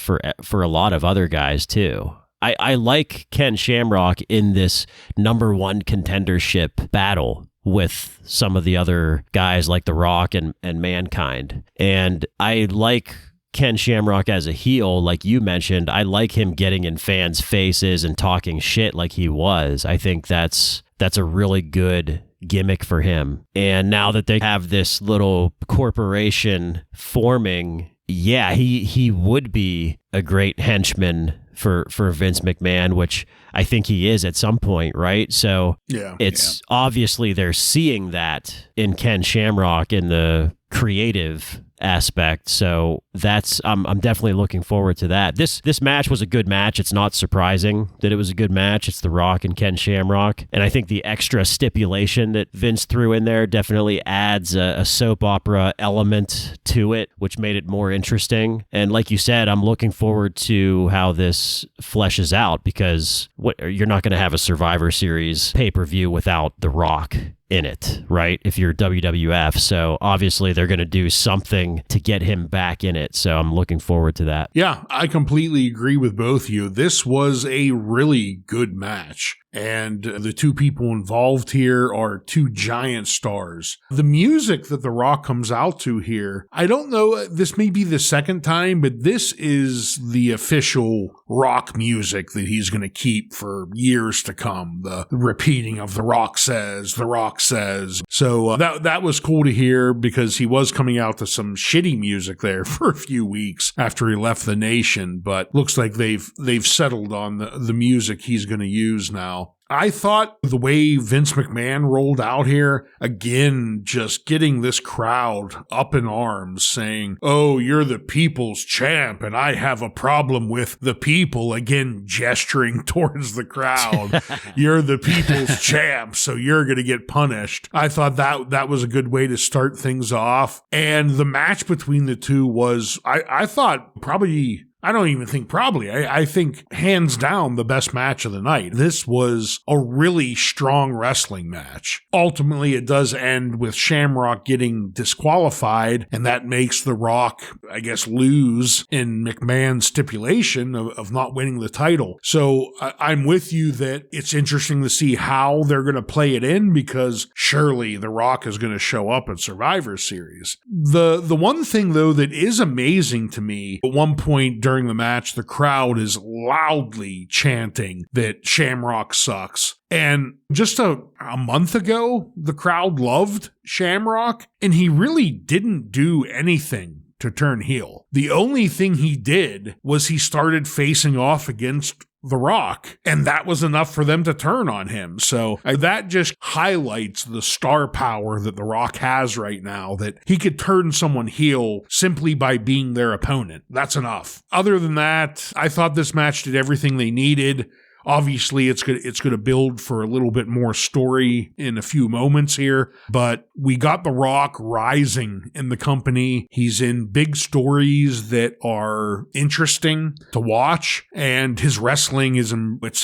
a lot of other guys too. I like Ken Shamrock in this #1 contendership battle with some of the other guys like The Rock and Mankind. And I like Ken Shamrock as a heel, like you mentioned. I like him getting in fans' faces and talking shit like he was. I think that's a really good gimmick for him. And now that they have this little corporation forming, yeah, he would be a great henchman for Vince McMahon, which I think he is at some point, right? So it's obviously they're seeing that in Ken Shamrock in the creative aspect. So that's I'm definitely looking forward to that. This match was a good match. It's not surprising that it was a good match. It's The Rock and Ken Shamrock, and I think the extra stipulation that Vince threw in there definitely adds a soap opera element to it, which made it more interesting. And like you said, I'm looking forward to how this fleshes out, because you're not going to have a Survivor Series pay-per-view without The Rock in it, right? If you're WWF. So obviously they're going to do something to get him back in it. So I'm looking forward to that. Yeah, I completely agree with both of you. This was a really good match. And the two people involved here are two giant stars. The music that The Rock comes out to here, I don't know, this may be the second time, but this is the official Rock music that he's going to keep for years to come. The repeating of The Rock says, The Rock says. So that was cool to hear, because he was coming out to some shitty music there for a few weeks after he left the nation, but looks like they've settled on the music he's going to use now. I thought the way Vince McMahon rolled out here, again, just getting this crowd up in arms saying, oh, you're the people's champ and I have a problem with the people, again, gesturing towards the crowd. You're the people's champ, so you're going to get punished. I thought that was a good way to start things off. And the match between the two was, I thought probably... I don't even think probably. I think hands down the best match of the night. This was a really strong wrestling match. Ultimately, it does end with Shamrock getting disqualified, and that makes The Rock, I guess, lose in McMahon's stipulation of not winning the title. So I'm with you that it's interesting to see how they're going to play it in, because surely The Rock is going to show up at Survivor Series. The one thing, though, that is amazing to me, at one point during the match, the crowd is loudly chanting that Shamrock sucks. And just a month ago, the crowd loved Shamrock, and he really didn't do anything to turn heel. The only thing he did was he started facing off against The Rock, and that was enough for them to turn on him. So that just highlights the star power that The Rock has right now, that he could turn someone heel simply by being their opponent. That's enough. Other than that, I thought this match did everything they needed. Obviously, it's going to build for a little bit more story in a few moments here, but we got The Rock rising in the company. He's in big stories that are interesting to watch, and his wrestling is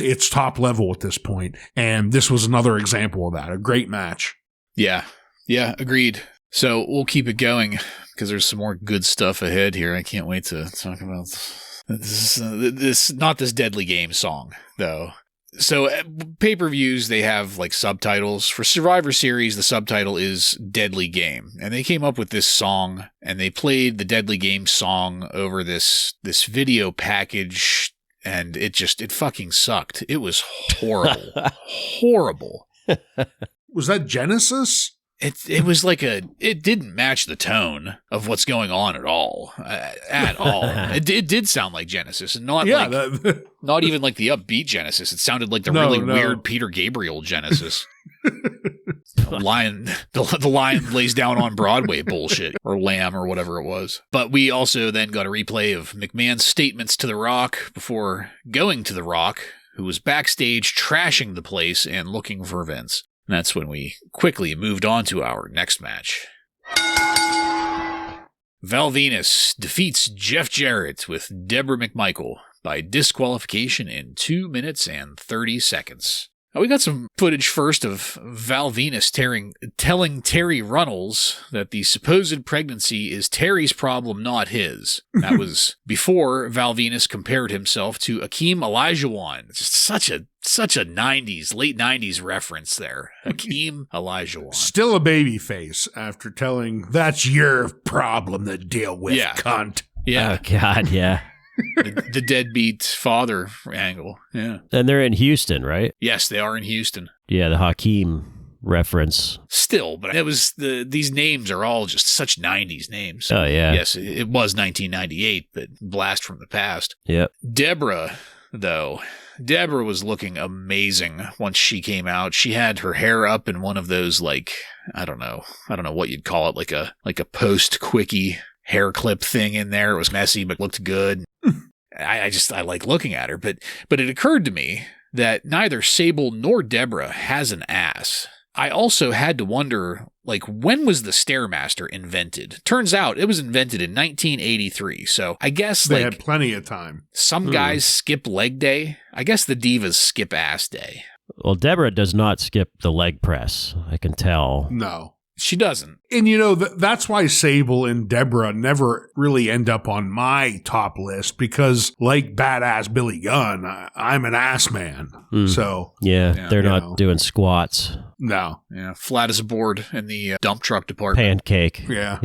it's top level at this point. And this was another example of that. A great match. Yeah, agreed. So we'll keep it going, because there's some more good stuff ahead here. I can't wait to talk about this not this Deadly Game song, though. So pay-per-views, they have like subtitles. For Survivor Series, the subtitle is Deadly Game. And they came up with this song, and they played the Deadly Game song over this video package, and it fucking sucked. It was horrible. Horrible. Was that Genesis? It was like it didn't match the tone of what's going on at all. It did sound like Genesis, and not not even like the upbeat Genesis. It sounded like the weird Peter Gabriel Genesis. The lion lays down on Broadway bullshit, or Lamb, or whatever it was. But we also then got a replay of McMahon's statements to The Rock before going to The Rock, who was backstage trashing the place and looking for Vince. And that's when we quickly moved on to our next match. Val Venis defeats Jeff Jarrett with Deborah McMichael by disqualification in 2 minutes and 30 seconds. Now, we got some footage first of Val Venis telling Terri Runnels that the supposed pregnancy is Terri's problem, not his. That was before Val Venis compared himself to Akeem Olajuwon. Just such a 90s, late 90s reference there. Akeem Olajuwon. Still a babyface after telling, that's your problem to deal with, cunt. Yeah. Oh, God, yeah. the deadbeat father angle. Yeah. And they're in Houston, right? Yes, they are in Houston. Yeah, the Hakeem reference. Still, but it was these names are all just such 90s names. Oh, yeah. Yes, it was 1998, but blast from the past. Yep. Deborah, though, Deborah was looking amazing once she came out. She had her hair up in one of those, like, I don't know what you'd call it, like a post-quickie hair clip thing in there. It was messy, but looked good. I like looking at her, but it occurred to me that neither Sable nor Deborah has an ass. I also had to wonder, like, when was the Stairmaster invented? Turns out it was invented in 1983, so I guess, they had plenty of time. Some guys skip leg day. I guess the divas skip ass day. Well, Deborah does not skip the leg press, I can tell. No. She doesn't. And, that's why Sable and Deborah never really end up on my top list, because like badass Billy Gunn, I'm an ass man. So. Yeah, they're not doing squats. No. Yeah, flat as a board in the dump truck department. Pancake. Yeah.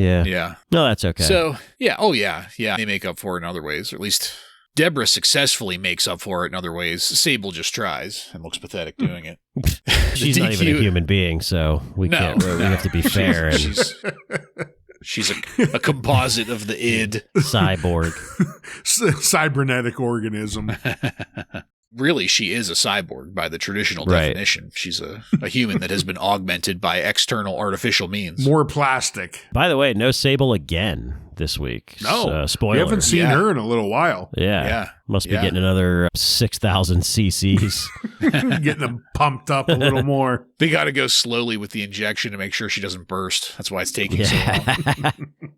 No, that's okay. So, yeah. Oh, yeah. They make up for it in other ways, or at least Deborah successfully makes up for it in other ways. Sable just tries and looks pathetic doing it. She's not even a human being, so we can't. We have to be fair. She's a composite of the id. Cyborg. Cybernetic organism. Really, she is a cyborg by the traditional definition. She's a human that has been augmented by external artificial means. More plastic. By the way, no Sable again this week. No. Spoiler. We haven't seen her in a little while. Yeah. Must be getting another 6,000 cc's. Getting them pumped up a little more. They got to go slowly with the injection to make sure she doesn't burst. That's why it's taking so long.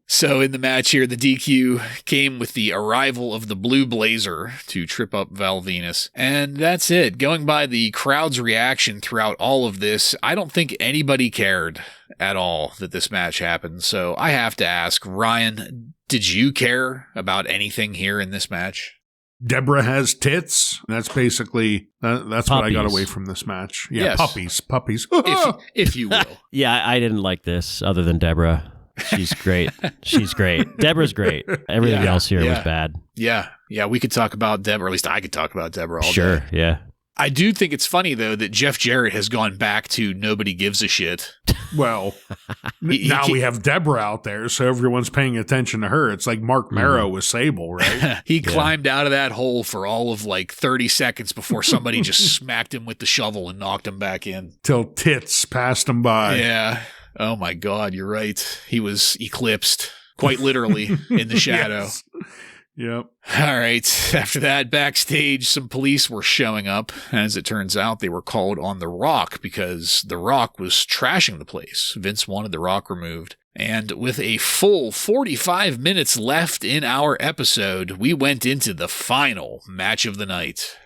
So in the match here, the DQ came with the arrival of the Blue Blazer to trip up Val Venis. And that's it. Going by the crowd's reaction throughout all of this, I don't think anybody cared at all that this match happened. So I have to ask, Ryan, did you care about anything here in this match? Deborah has tits. That's basically, that's what I got away from this match. Yeah, yes. Puppies. if you will. Yeah, I didn't like this other than Deborah. She's great. She's great. Deborah's great. Everything else here was bad. Yeah, we could talk about Deborah. At least I could talk about Deborah all day. Sure, yeah. I do think it's funny, though, that Jeff Jarrett has gone back to nobody gives a shit. Well, now we have Deborah out there, so everyone's paying attention to her. It's like Mark Marrow with Sable, right? He climbed out of that hole for all of like 30 seconds before somebody just smacked him with the shovel and knocked him back in. Till tits passed him by. Yeah. Oh, my God. You're right. He was eclipsed, quite literally, in the shadow. Yes. Yep. All right. After that, backstage, some police were showing up. As it turns out, they were called on The Rock because The Rock was trashing the place. Vince wanted The Rock removed. And with a full 45 minutes left in our episode, we went into the final match of the night.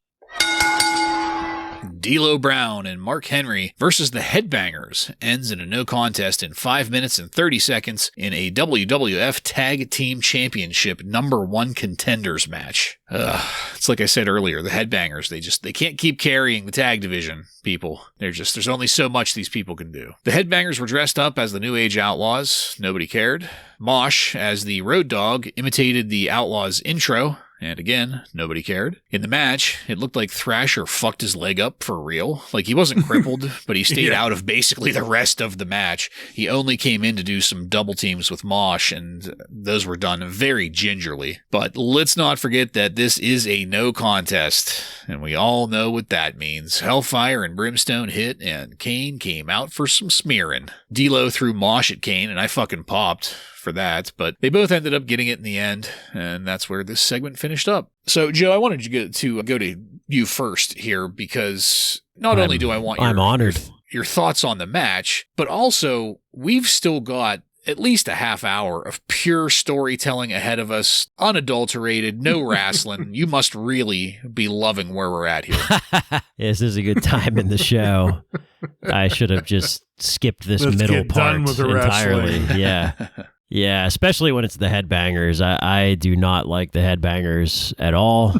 D'Lo Brown and Mark Henry versus the Headbangers ends in a no contest in 5 minutes and 30 seconds in a WWF Tag Team Championship #1 contenders match. It's like I said earlier, the Headbangers, they can't keep carrying the tag division, people. There's only so much these people can do. The Headbangers were dressed up as the New Age Outlaws. Nobody cared. Mosh, as the Road Dogg, imitated the Outlaws intro. And again, nobody cared. In the match, it looked like Thrasher fucked his leg up for real. Like, he wasn't crippled, but he stayed out of basically the rest of the match. He only came in to do some double teams with Mosh, and those were done very gingerly. But let's not forget that this is a no contest, and we all know what that means. Hellfire and Brimstone hit, and Kane came out for some smearing. D'Lo threw Mosh at Kane, and I fucking popped for that, but they both ended up getting it in the end, and that's where this segment finished up. So, Joe, I wanted to go to you first here, because not only do I want your thoughts on the match, but also we've still got at least a half hour of pure storytelling ahead of us, unadulterated, no wrestling. You must really be loving where we're at here. This is a good time in the show. I should have just skipped this middle part entirely. Yeah. Yeah, especially when it's the Headbangers. I do not like the Headbangers at all.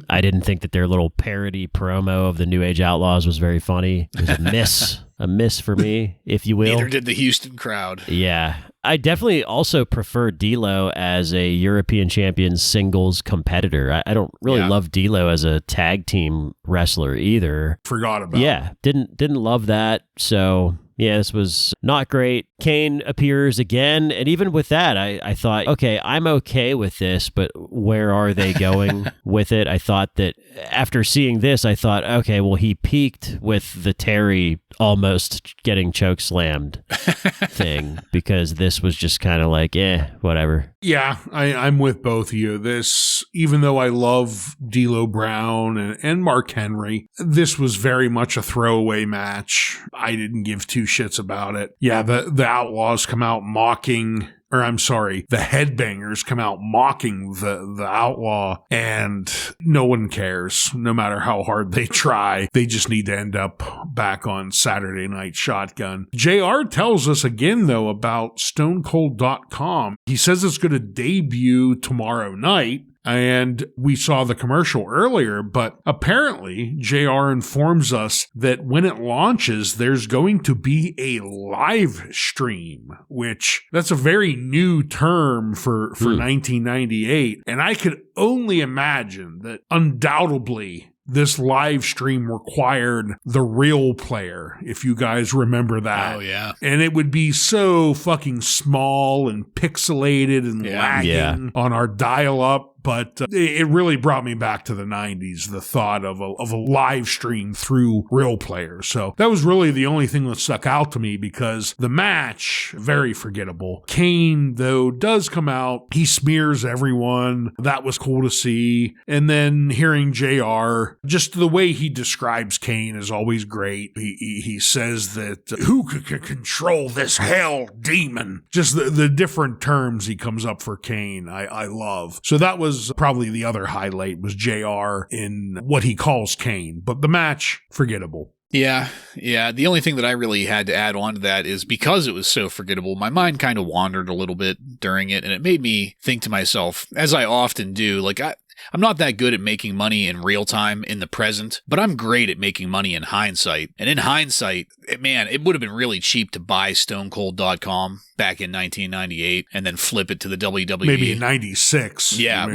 I didn't think that their little parody promo of the New Age Outlaws was very funny. It was a miss for me, if you will. Neither did the Houston crowd. Yeah. I definitely also prefer D'Lo as a European champion singles competitor. I don't really love D'Lo as a tag team wrestler either. Forgot about it. Yeah, didn't love that, so Yeah, this was not great. Kane appears again, and even with that, I thought, okay, I'm okay with this, but where are they going with it? I thought that after seeing this, I thought, okay, well, he peaked with the Terri almost getting choke slammed thing, because this was just kind of like, whatever. Yeah, I'm with both of you. This, even though I love D'Lo Brown and Mark Henry, this was very much a throwaway match. I didn't give two shits about it. Yeah, the Outlaws come out mocking, or I'm sorry, the Headbangers come out mocking the Outlaw, and no one cares. No matter how hard they try, they just need to end up back on Saturday Night Shotgun. JR tells us again, though, about StoneCold.com. He says it's going to debut tomorrow night. And we saw the commercial earlier, but apparently JR informs us that when it launches, there's going to be a live stream, which that's a very new term for 1998. And I could only imagine that undoubtedly this live stream required the real player, if you guys remember that. Oh, yeah. And it would be so fucking small and pixelated and lagging on our dial-up. But it really brought me back to the 90s, the thought of a live stream through real players. So that was really the only thing that stuck out to me, because the match, very forgettable. Kane, though, does come out. He smears everyone. That was cool to see. And then hearing JR, just the way he describes Kane is always great. He says that, who could control this hell demon? Just the different terms he comes up for Kane, I love. So that was probably the other highlight, was JR in what he calls Kane, but the match, forgettable. Yeah. The only thing that I really had to add on to that is, because it was so forgettable, my mind kind of wandered a little bit during it, and it made me think to myself, as I often do, like I'm not that good at making money in real time in the present, but I'm great at making money in hindsight. And in hindsight, it would have been really cheap to buy StoneCold.com back in 1998 and then flip it to the WWE. Maybe in 96. Yeah,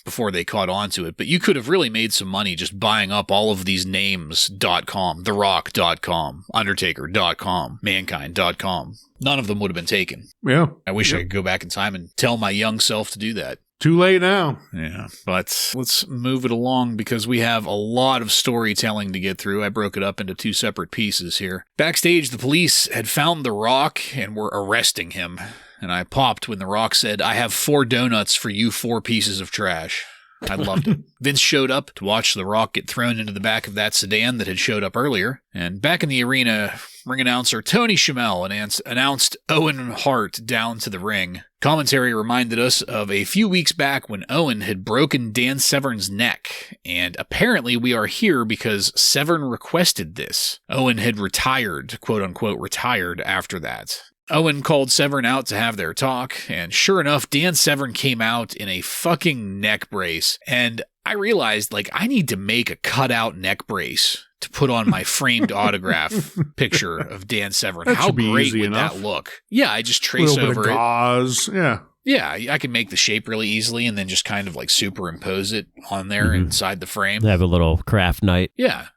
before they caught on to it. But you could have really made some money just buying up all of these names, .com, TheRock.com, Undertaker.com, Mankind.com. None of them would have been taken. Yeah. I wish I could go back in time and tell my young self to do that. Too late now. Yeah, but let's move it along, because we have a lot of storytelling to get through. I broke it up into two separate pieces here. Backstage, the police had found The Rock and were arresting him. And I popped when The Rock said, "I have 4 donuts for you 4 pieces of trash." I loved it. Vince showed up to watch The Rock get thrown into the back of that sedan that had showed up earlier. And back in the arena, ring announcer Tony Schimmel announced Owen Hart down to the ring. Commentary reminded us of a few weeks back when Owen had broken Dan Severn's neck, and apparently we are here because Severn requested this. Owen had retired, quote-unquote retired, after that. Owen called Severn out to have their talk, and sure enough, Dan Severn came out in a fucking neck brace, and I realized, I need to make a cutout neck brace to put on my framed autograph picture of Dan Severn. How great would that look? Yeah, I just trace over it. Gauze. Yeah. Yeah, I can make the shape really easily and then just kind of superimpose it on there inside the frame. Have a little craft night. Yeah.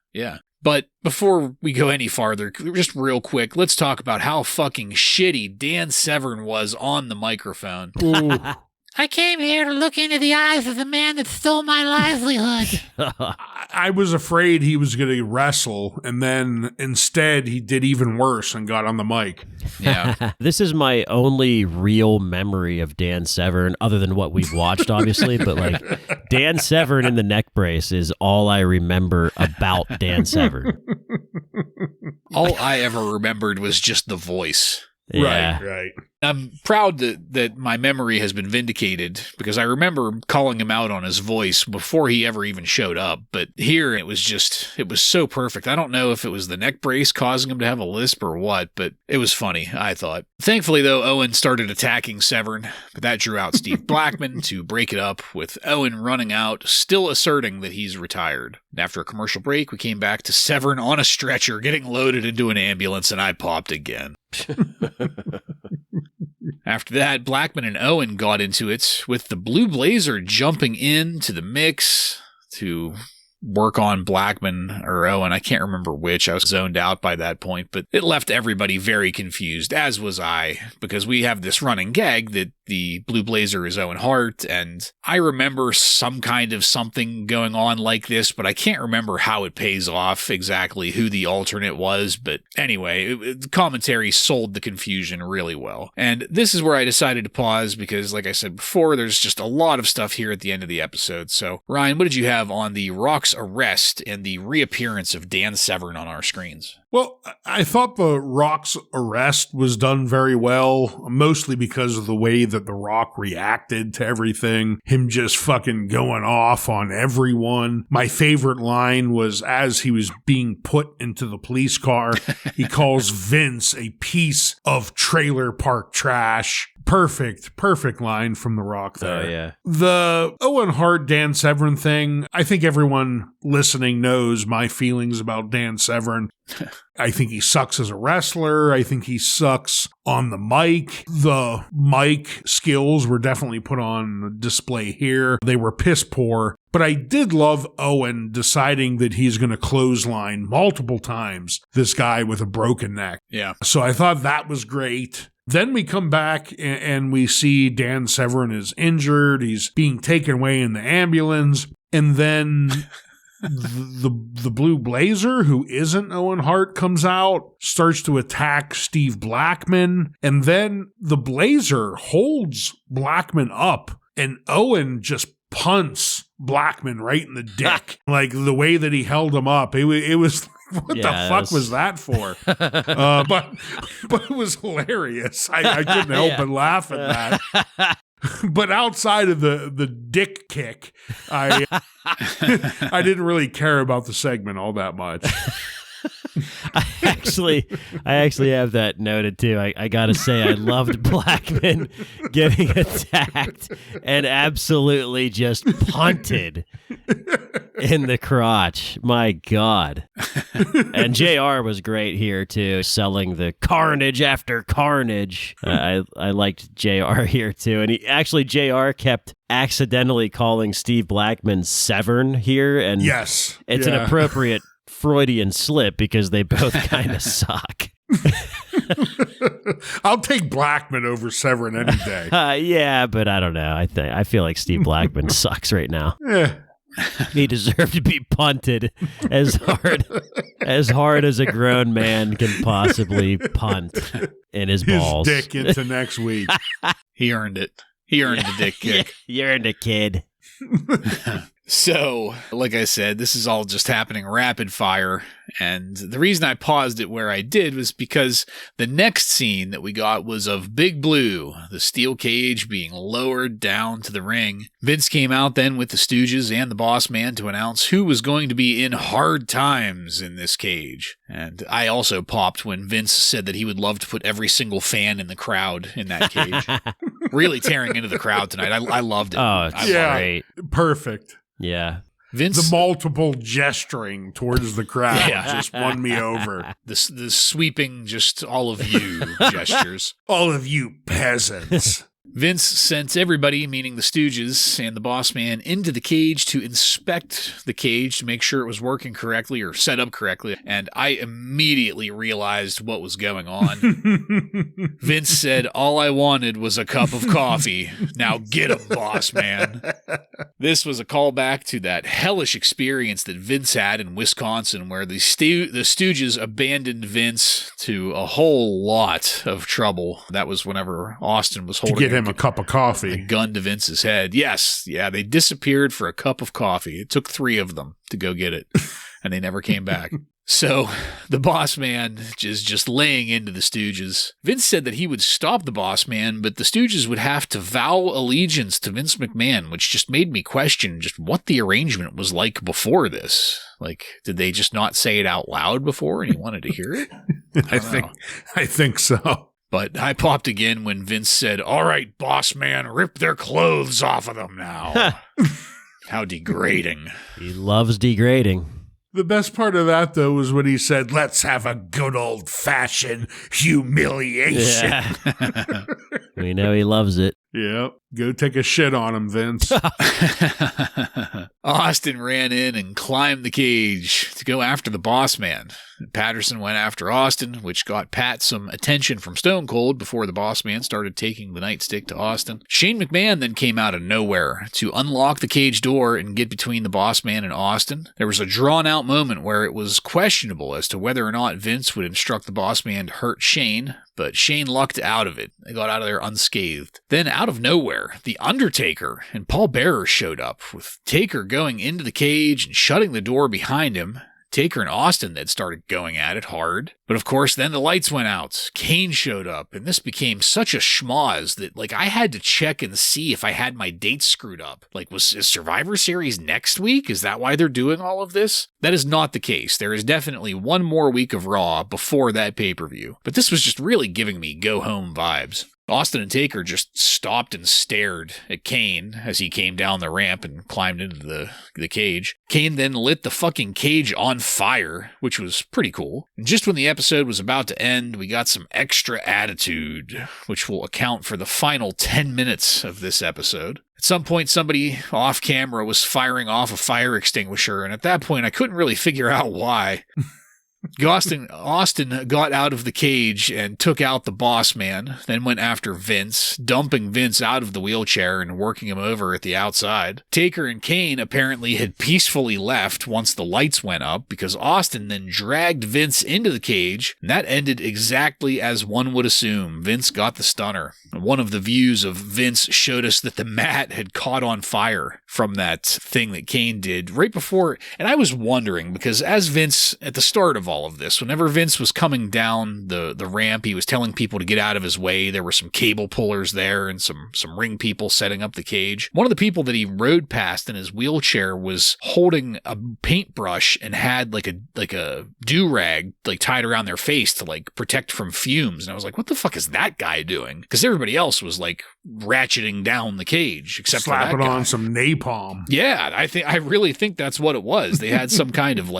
But before we go any farther, just real quick, let's talk about how fucking shitty Dan Severn was on the microphone. I came here to look into the eyes of the man that stole my livelihood. I was afraid he was going to wrestle, and then instead he did even worse and got on the mic. Yeah. This is my only real memory of Dan Severn, other than what we've watched, obviously, but Dan Severn in the neck brace is all I remember about Dan Severn. All I ever remembered was just the voice. Yeah. Right. I'm proud that my memory has been vindicated, because I remember calling him out on his voice before he ever even showed up. But here it was so perfect. I don't know if it was the neck brace causing him to have a lisp or what, but it was funny, I thought. Thankfully, though, Owen started attacking Severn, but that drew out Steve Blackman to break it up, with Owen running out, still asserting that he's retired. After a commercial break, we came back to Severn on a stretcher getting loaded into an ambulance, and I popped again. After that, Blackman and Owen got into it, with the Blue Blazer jumping into the mix to work on Blackman or Owen. I can't remember which. I was zoned out by that point, but it left everybody very confused, as was I, because we have this running gag that the Blue Blazer is Owen Hart, and I remember some kind of something going on like this, but I can't remember how it pays off exactly, who the alternate was. But anyway, the commentary sold the confusion really well. And this is where I decided to pause because, like I said before, there's just a lot of stuff here at the end of the episode. So, Ryan, what did you have on the Rock's arrest and the reappearance of Dan Severn on our screens? Well, I thought the Rock's arrest was done very well, mostly because of the way that the Rock reacted to everything, him just fucking going off on everyone. My favorite line was as he was being put into the police car, he calls Vince a piece of trailer park trash. Perfect line from The Rock there. Oh, yeah. The Owen Hart, Dan Severn thing, I think everyone listening knows my feelings about Dan Severn. I think he sucks as a wrestler. I think he sucks on the mic. The mic skills were definitely put on display here. They were piss poor. But I did love Owen deciding that he's going to clothesline multiple times this guy with a broken neck. Yeah. So I thought that was great. Then we come back and we see Dan Severn is injured. He's being taken away in the ambulance. And then the Blue Blazer, who isn't Owen Hart, comes out, starts to attack Steve Blackman. And then the Blazer holds Blackman up and Owen just punts Blackman right in the dick. Like the way that he held him up, it was what the fuck was that for? But it was hilarious. I couldn't help but laugh at that. But outside of the dick kick, I didn't really care about the segment all that much. I actually have that noted too. I gotta say, I loved Blackman getting attacked and absolutely just punted in the crotch. My God. And JR was great here too, selling the carnage after carnage. I liked JR here too. And JR kept accidentally calling Steve Blackman Severn here. And yes, it's an appropriate Freudian slip because they both kind of suck. I'll take Blackman over Severn any day. Yeah, but I don't know. I feel like Steve Blackman sucks right now. Yeah. He deserved to be punted as hard as a grown man can possibly punt in his balls. His dick into next week. He earned it. He earned the dick kick. You earned it, kid. So, like I said, this is all just happening rapid fire. And the reason I paused it where I did was because the next scene that we got was of Big Blue, the steel cage being lowered down to the ring. Vince came out then with the Stooges and the Boss Man to announce who was going to be in hard times in this cage. And I also popped when Vince said that he would love to put every single fan in the crowd in that cage. Really tearing into the crowd tonight. I loved it. Oh, it's great. Perfect. Yeah. Vince, the multiple gesturing towards the crowd just won me over. The sweeping, just all of you gestures. All of you peasants. Vince sent everybody, meaning the Stooges and the Boss Man, into the cage to inspect the cage to make sure it was working correctly or set up correctly. And I immediately realized what was going on. Vince said, "All I wanted was a cup of coffee. Now get him, Boss Man." This was a callback to that hellish experience that Vince had in Wisconsin, where the Stooges abandoned Vince to a whole lot of trouble. That was whenever Austin was holding him a cup of coffee. A gun to Vince's head. Yes. Yeah, they disappeared for a cup of coffee. It took 3 of them to go get it, and they never came back. So the Boss Man is just laying into the Stooges. Vince said that he would stop the Boss Man, but the Stooges would have to vow allegiance to Vince McMahon, which just made me question just what the arrangement was like before this. Like, did they just not say it out loud before and he wanted to hear it? I think so. But I popped again when Vince said, "All right, Boss Man, rip their clothes off of them now." How degrading. He loves degrading. The best part of that, though, was when he said, "Let's have a good old-fashioned humiliation." Yeah. We know he loves it. Yep. Go take a shit on him, Vince. Austin ran in and climbed the cage to go after the boss man. Patterson went after Austin, which got Pat some attention from Stone Cold before the boss man started taking the nightstick to Austin. Shane McMahon then came out of nowhere to unlock the cage door and get between the boss man and Austin. There was a drawn-out moment where it was questionable as to whether or not Vince would instruct the boss man to hurt Shane, but Shane lucked out of it. They got out of there unscathed. Then, out of nowhere, The Undertaker and Paul Bearer showed up, with Taker going into the cage and shutting the door behind him. Taker and Austin then started going at it hard. But of course, then the lights went out. Kane showed up, and this became such a schmoz that, I had to check and see if I had my dates screwed up. Is Survivor Series next week? Is that why they're doing all of this? That is not the case. There is definitely one more week of Raw before that pay-per-view. But this was just really giving me go-home vibes. Austin and Taker just stopped and stared at Kane as he came down the ramp and climbed into the cage. Kane then lit the fucking cage on fire, which was pretty cool. And just when the episode was about to end, we got some extra attitude, which will account for the final 10 minutes of this episode. At some point, somebody off camera was firing off a fire extinguisher, and at that point, I couldn't really figure out why. Austin got out of the cage and took out the boss man, then went after Vince, dumping Vince out of the wheelchair and working him over at the outside. Taker and Kane apparently had peacefully left once the lights went up, because Austin then dragged Vince into the cage, and that ended exactly as one would assume. Vince got the stunner. One of the views of Vince showed us that the mat had caught on fire from that thing that Kane did right before, and I was wondering, because as Vince, at the start of all of this, whenever Vince was coming down the ramp, he was telling people to get out of his way. There were some cable pullers there and some ring people setting up the cage. One of the people that he rode past in his wheelchair was holding a paintbrush and had like a do-rag tied around their face to protect from fumes. And I was like, what the fuck is that guy doing? Because everybody else was ratcheting down the cage except slapping for that guy. On some napalm. Yeah, I really think that's what it was. They had some kind of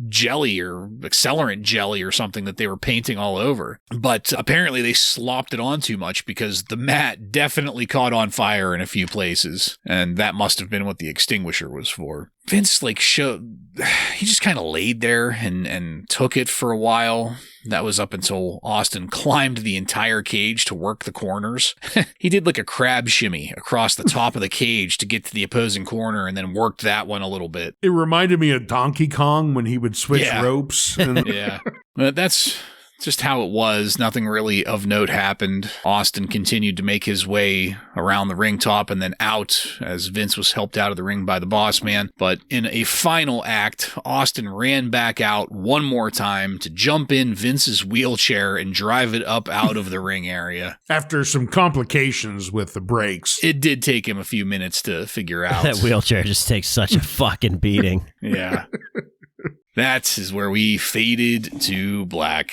jelly or accelerant jelly or something that they were painting all over. But apparently they slopped it on too much, because the mat definitely caught on fire in a few places. And that must have been what the extinguisher was for. Vince he just kind of laid there and took it for a while. That was up until Austin climbed the entire cage to work the corners. He did a crab shimmy across the top of the cage to get to the opposing corner and then worked that one a little bit. It reminded me of Donkey Kong when he would switch ropes. And yeah. But that's just how it was. Nothing really of note happened. Austin continued to make his way around the ring top and then out as Vince was helped out of the ring by the boss man. But in a final act, Austin ran back out one more time to jump in Vince's wheelchair and drive it up out of the ring area. After some complications with the brakes. It did take him a few minutes to figure out. That wheelchair just takes such a fucking beating. Yeah. That is where we faded to black.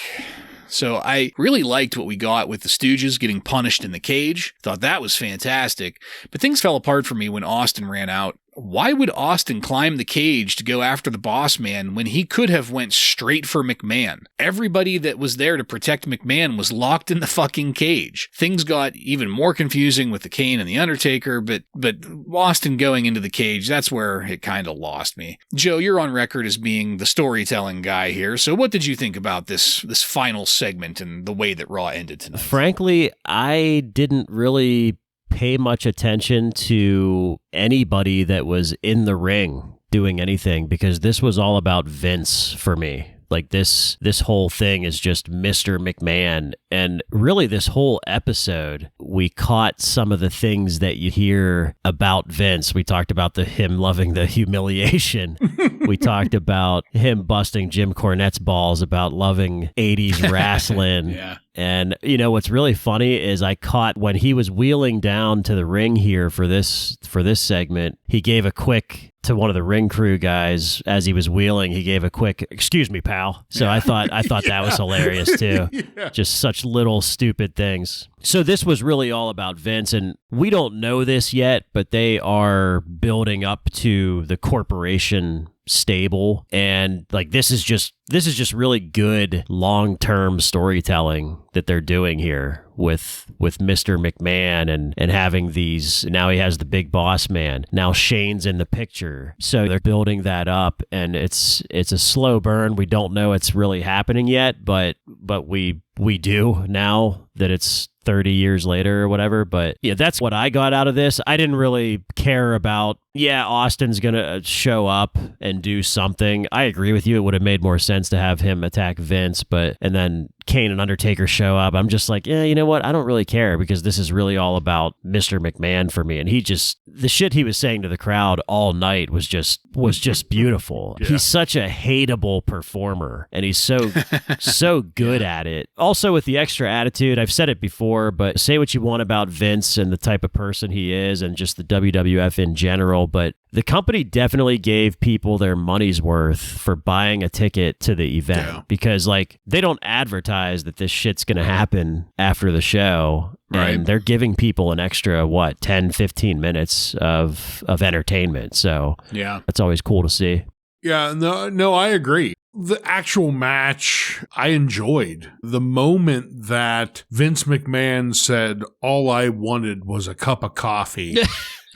So I really liked what we got with the Stooges getting punished in the cage. Thought that was fantastic. But things fell apart for me when Austin ran out. Why would Austin climb the cage to go after the boss man when he could have went straight for McMahon? Everybody that was there to protect McMahon was locked in the fucking cage. Things got even more confusing with the Kane and the Undertaker, but Austin going into the cage, that's where it kind of lost me. Joe, you're on record as being the storytelling guy here, so what did you think about this final segment and the way that Raw ended tonight? Frankly, I didn't really pay much attention to anybody that was in the ring doing anything, because this was all about Vince for me. This whole thing is just Mr. McMahon. And really this whole episode, we caught some of the things that you hear about Vince. We talked about him loving the humiliation. We talked about him busting Jim Cornette's balls about loving 80s wrestling. Yeah. And, what's really funny is I caught when he was wheeling down to the ring here for this segment, he gave a quick to one of the ring crew guys as he was wheeling. He gave a quick, "Excuse me, pal." So I thought that was hilarious too. Yeah. Just such little stupid things. So this was really all about Vince, and we don't know this yet, but they are building up to the corporation stable, and like this is just really good long-term storytelling that they're doing here with Mr. McMahon and having these. Now he has the big boss man. Now Shane's in the picture, so they're building that up, and it's a slow burn. We don't know it's really happening yet, but we do now that it's 30 years later or whatever. But yeah, that's what I got out of this. I didn't really care about, Austin's going to show up and do something. I agree with you. It would have made more sense to have him attack Vince, and then Kane and Undertaker show up. I'm just like, you know what? I don't really care, because this is really all about Mr. McMahon for me. And the shit he was saying to the crowd all night was just beautiful. Yeah. He's such a hateable performer, and he's so good at it. Also with the extra attitude, I've said it before, but say what you want about Vince and the type of person he is and just the WWF in general, but the company definitely gave people their money's worth for buying a ticket to the event, because like they don't advertise that this shit's going to happen after the show. Right. And they're giving people an extra, 10, 15 minutes of entertainment. So yeah, that's always cool to see. Yeah, no, I agree. The actual match, I enjoyed. The moment that Vince McMahon said, "All I wanted was a cup of coffee."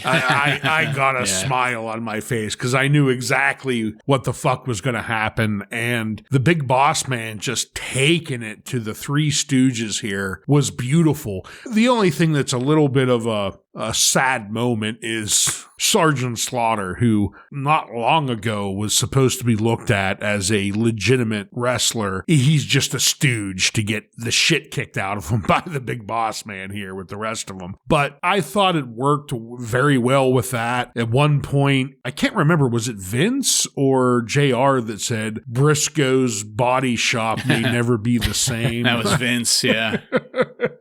I got a smile on my face, because I knew exactly what the fuck was going to happen. And the big boss man just taking it to the Three Stooges here was beautiful. The only thing that's a little bit of a sad moment is Sergeant Slaughter, who not long ago was supposed to be looked at as a legitimate wrestler. He's just a stooge to get the shit kicked out of him by the big boss man here with the rest of them. But I thought it worked very well with that. At one point, I can't remember, was it Vince or JR that said, "Briscoe's body shop may never be the same"? That was Vince, yeah.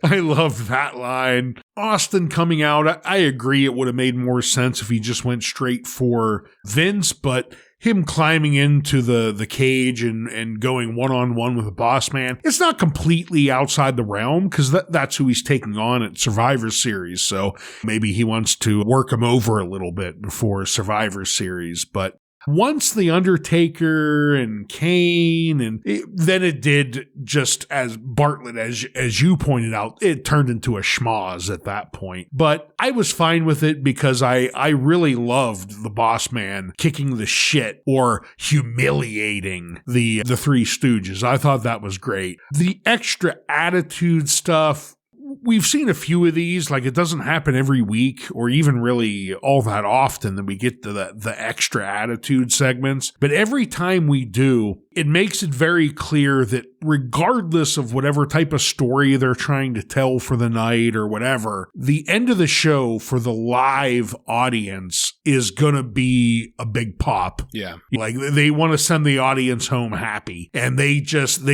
I love that line. Austin coming out, I agree it would have made more sense if he just went straight for Vince, but him climbing into the cage and going one-on-one with the boss man, it's not completely outside the realm, because that's who he's taking on at Survivor Series. So maybe he wants to work him over a little bit before Survivor Series. But once the Undertaker and Kane, then it did, just as Bartlett, as you pointed out, it turned into a schmoz at that point. But I was fine with it, because I really loved the boss man kicking the shit or humiliating the Three Stooges. I thought that was great. The extra attitude stuff, we've seen a few of these. Like, it doesn't happen every week or even really all that often that we get to the extra attitude segments. But every time we do, it makes it very clear that regardless of whatever type of story they're trying to tell for the night or whatever, the end of the show for the live audience is going to be a big pop. Yeah. Like, they want to send the audience home happy. And they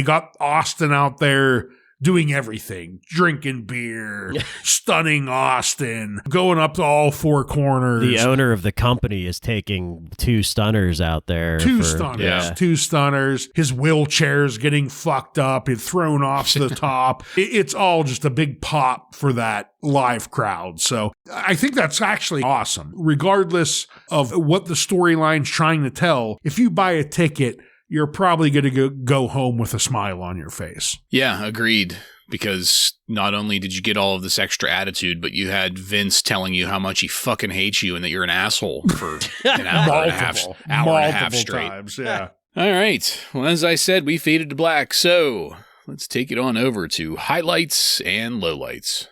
got Austin out there doing everything, drinking beer, stunning Austin, going up to all four corners. The owner of the company is taking two stunners out there. Two stunners. His wheelchair's getting fucked up and thrown off the top. It's all just a big pop for that live crowd. So I think that's actually awesome. Regardless of what the storyline's trying to tell, if you buy a ticket, you're probably going to go home with a smile on your face. Yeah, agreed. Because not only did you get all of this extra attitude, but you had Vince telling you how much he fucking hates you and that you're an asshole for an hour and a half straight. Times, yeah. All right. Well, as I said, we faded to black. So let's take it on over to highlights and lowlights.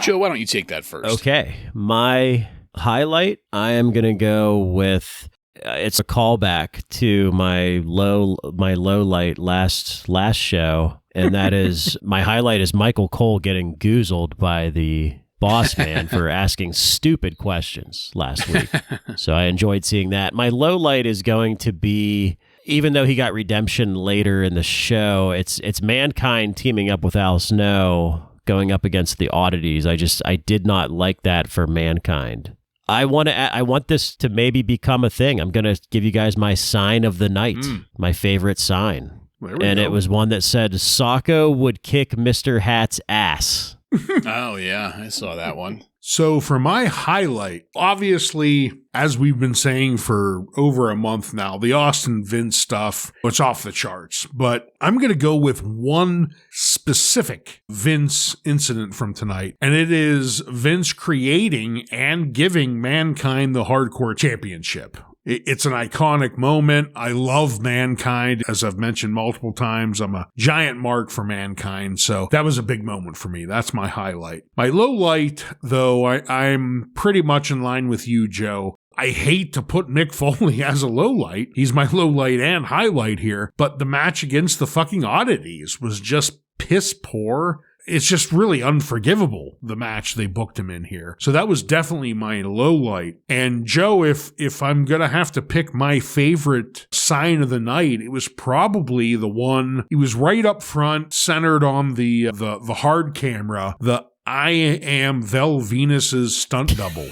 Joe, why don't you take that first? Okay. My highlight, I am going to go with, it's a callback to my low light last show, and that is, my highlight is Michael Cole getting goozled by the boss man for asking stupid questions last week. So I enjoyed seeing that. My low light is going to be, even though he got redemption later in the show, it's Mankind teaming up with Al Snow going up against the Oddities. I did not like that for Mankind. I want this to maybe become a thing. I'm going to give you guys my sign of the night, my favorite sign. And it was one that said, Socko would kick Mr. Hat's ass. Oh, yeah. I saw that one. So for my highlight, obviously, as we've been saying for over a month now, the Austin Vince stuff, it's off the charts. But I'm going to go with one specific Vince incident from tonight, and it is Vince creating and giving Mankind the Hardcore Championship. It's an iconic moment. I love Mankind. As I've mentioned multiple times, I'm a giant mark for Mankind. So that was a big moment for me. That's my highlight. My low light, though, I'm pretty much in line with you, Joe. I hate to put Mick Foley as a low light. He's my low light and highlight here. But the match against the fucking Oddities was just piss poor. It's just really unforgivable, the match they booked him in here. So that was definitely my low light. And Joe, if I'm going to have to pick my favorite sign of the night, it was probably the one, he was right up front, centered on the hard camera, the I am Val Venis's stunt double.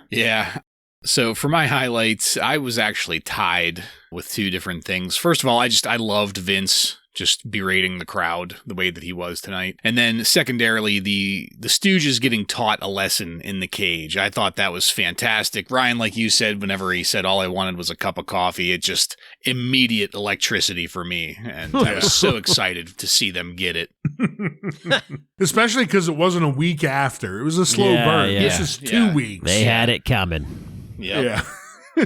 Yeah. So for my highlights, I was actually tied with two different things. First of all, I loved Vince just berating the crowd the way that he was tonight. And then secondarily, the Stooges getting taught a lesson in the cage. I thought that was fantastic. Ryan, like you said, whenever he said all I wanted was a cup of coffee, it just immediate electricity for me. And I was so excited to see them get it. Especially because it wasn't a week after. It was a slow burn. Yeah. This is 2 weeks. They had it coming. Yep. Yeah.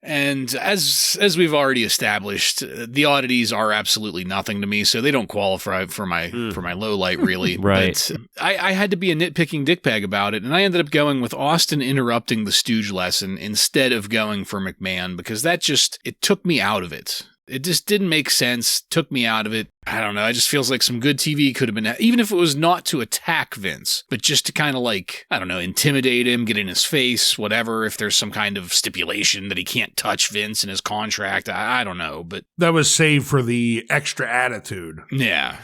And as we've already established, the Oddities are absolutely nothing to me, so they don't qualify for my low light, really. Right. But I had to be a nitpicking dickbag about it, and I ended up going with Austin interrupting the Stooge lesson instead of going for McMahon, because it took me out of it. It just didn't make sense, took me out of it. I don't know, it just feels like some good TV could have been, even if it was not to attack Vince, but just to kind of intimidate him, get in his face, whatever, if there's some kind of stipulation that he can't touch Vince in his contract, I don't know, but... That was saved for the extra attitude. Yeah,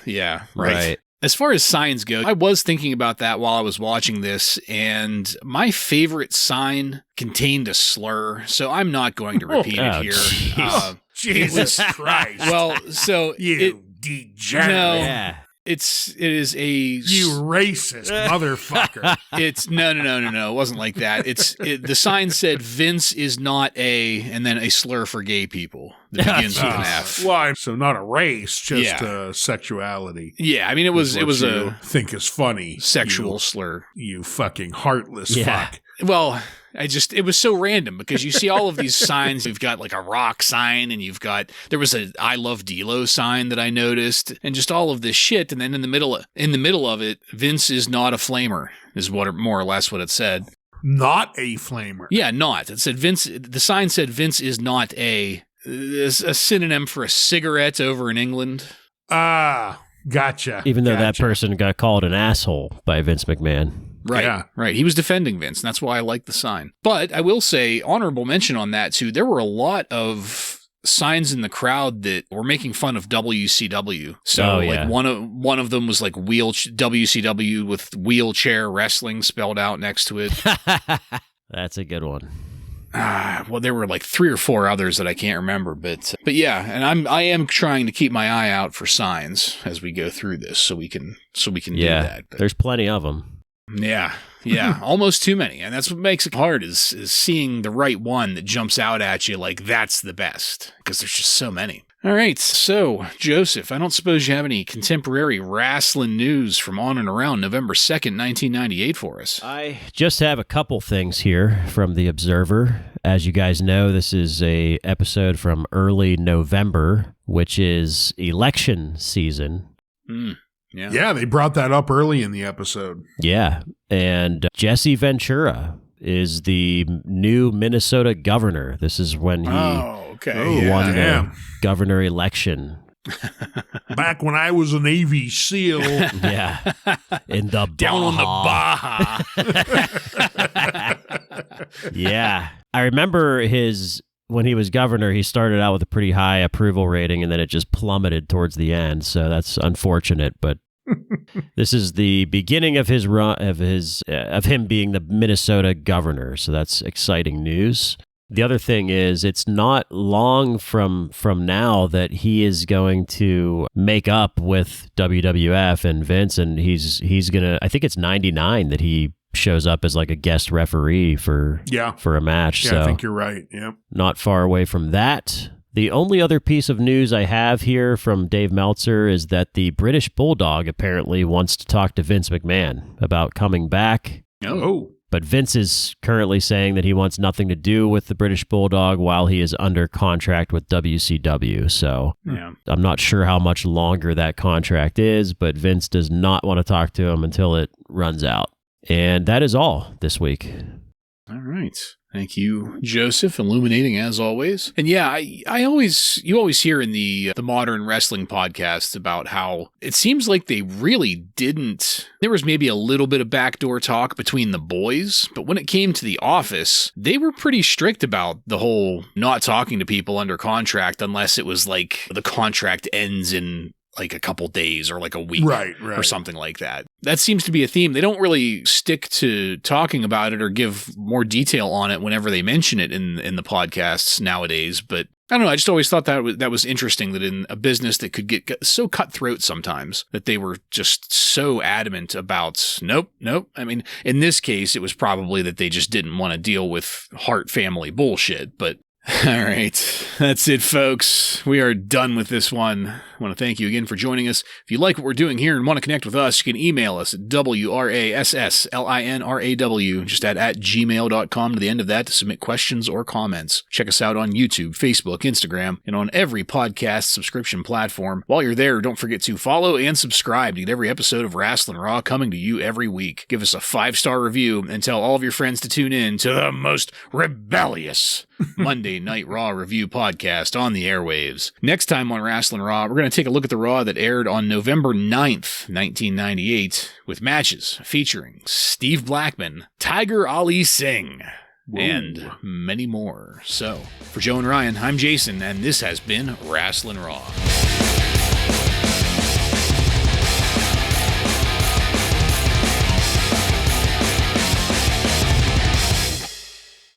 right. As far as signs go, I was thinking about that while I was watching this, and my favorite sign contained a slur, so I'm not going to repeat it here. Jesus Christ. Well, so you degenerate. No, Yeah. it is a you racist motherfucker. It's no. It wasn't like that. The sign said Vince is not and then a slur for gay people that begins with an F. Why? So not a race, just sexuality. Yeah, I mean it was a think is funny sexual slur. You fucking heartless fuck. Well, it was so random because you see all of these signs. You've got like a rock sign, and there was a I love D-Lo sign that I noticed, and just all of this shit. And then in the middle of it, Vince is not a flamer, is more or less what it said. Not a flamer. Yeah, not. It said Vince. The sign said Vince is not a synonym for a cigarette over in England. Ah, gotcha. Even though that person got called an asshole by Vince McMahon. Right, yeah. Right. He was defending Vince, and that's why I like the sign. But I will say, honorable mention on that, too, there were a lot of signs in the crowd that were making fun of WCW. So, one of them was like WCW with wheelchair wrestling spelled out next to it. That's a good one. Well, there were like 3 or 4 others that I can't remember, but yeah, and I am trying to keep my eye out for signs as we go through this, so we can do that. But there's plenty of them. Yeah, almost too many, and that's what makes it hard is seeing the right one that jumps out at you like that's the best, because there's just so many. All right, so Joseph, I don't suppose you have any contemporary wrestling news from on and around November 2nd, 1998 for us? I just have a couple things here from The Observer. As you guys know, this is a episode from early November, which is election season. Yeah, they brought that up early in the episode. Yeah, and Jesse Ventura is the new Minnesota governor. This is when he won the governor election. Back when I was a Navy SEAL. Yeah, in the down on the Baja. Yeah, I remember when he was governor, he started out with a pretty high approval rating, and then it just plummeted towards the end. So that's unfortunate, but this is the beginning of his run of him being the Minnesota governor. So that's exciting news. The other thing is, it's not long from now that he is going to make up with WWF and Vince, and he's gonna. I think it's 99 that he shows up as like a guest referee for a match. Yeah, so I think you're right. Yeah, not far away from that. The only other piece of news I have here from Dave Meltzer is that the British Bulldog apparently wants to talk to Vince McMahon about coming back. Oh. But Vince is currently saying that he wants nothing to do with the British Bulldog while he is under contract with WCW. So I'm not sure how much longer that contract is, but Vince does not want to talk to him until it runs out. And that is all this week. All right. Thank you, Joseph, illuminating as always. And yeah, you always hear in the modern wrestling podcast about how it seems like they really didn't. There was maybe a little bit of backdoor talk between the boys, but when it came to the office, they were pretty strict about the whole not talking to people under contract unless it was like the contract ends in like a couple days or like a week or something like that. That seems to be a theme. They don't really stick to talking about it or give more detail on it whenever they mention it in the podcasts nowadays. But I don't know. I just always thought that was interesting that in a business that could get so cutthroat sometimes that they were just so adamant about, nope. I mean, in this case, it was probably that they just didn't want to deal with Hart family bullshit, but all right. That's it, folks. We are done with this one. I want to thank you again for joining us. If you like what we're doing here and want to connect with us, you can email us at WRASSLINRAW, just at gmail.com to the end of that to submit questions or comments. Check us out on YouTube, Facebook, Instagram, and on every podcast subscription platform. While you're there, don't forget to follow and subscribe to get every episode of Wrasslin Raw coming to you every week. Give us a 5-star review and tell all of your friends to tune in to the most rebellious Monday Night Raw review podcast on the airwaves. Next time on Wrasslin Raw, we're going to take a look at the Raw that aired on November 9th, 1998, with matches featuring Steve Blackman, Tiger Ali Singh, and many more. So, for Joe and Ryan, I'm Jason, and this has been Wrasslin Raw.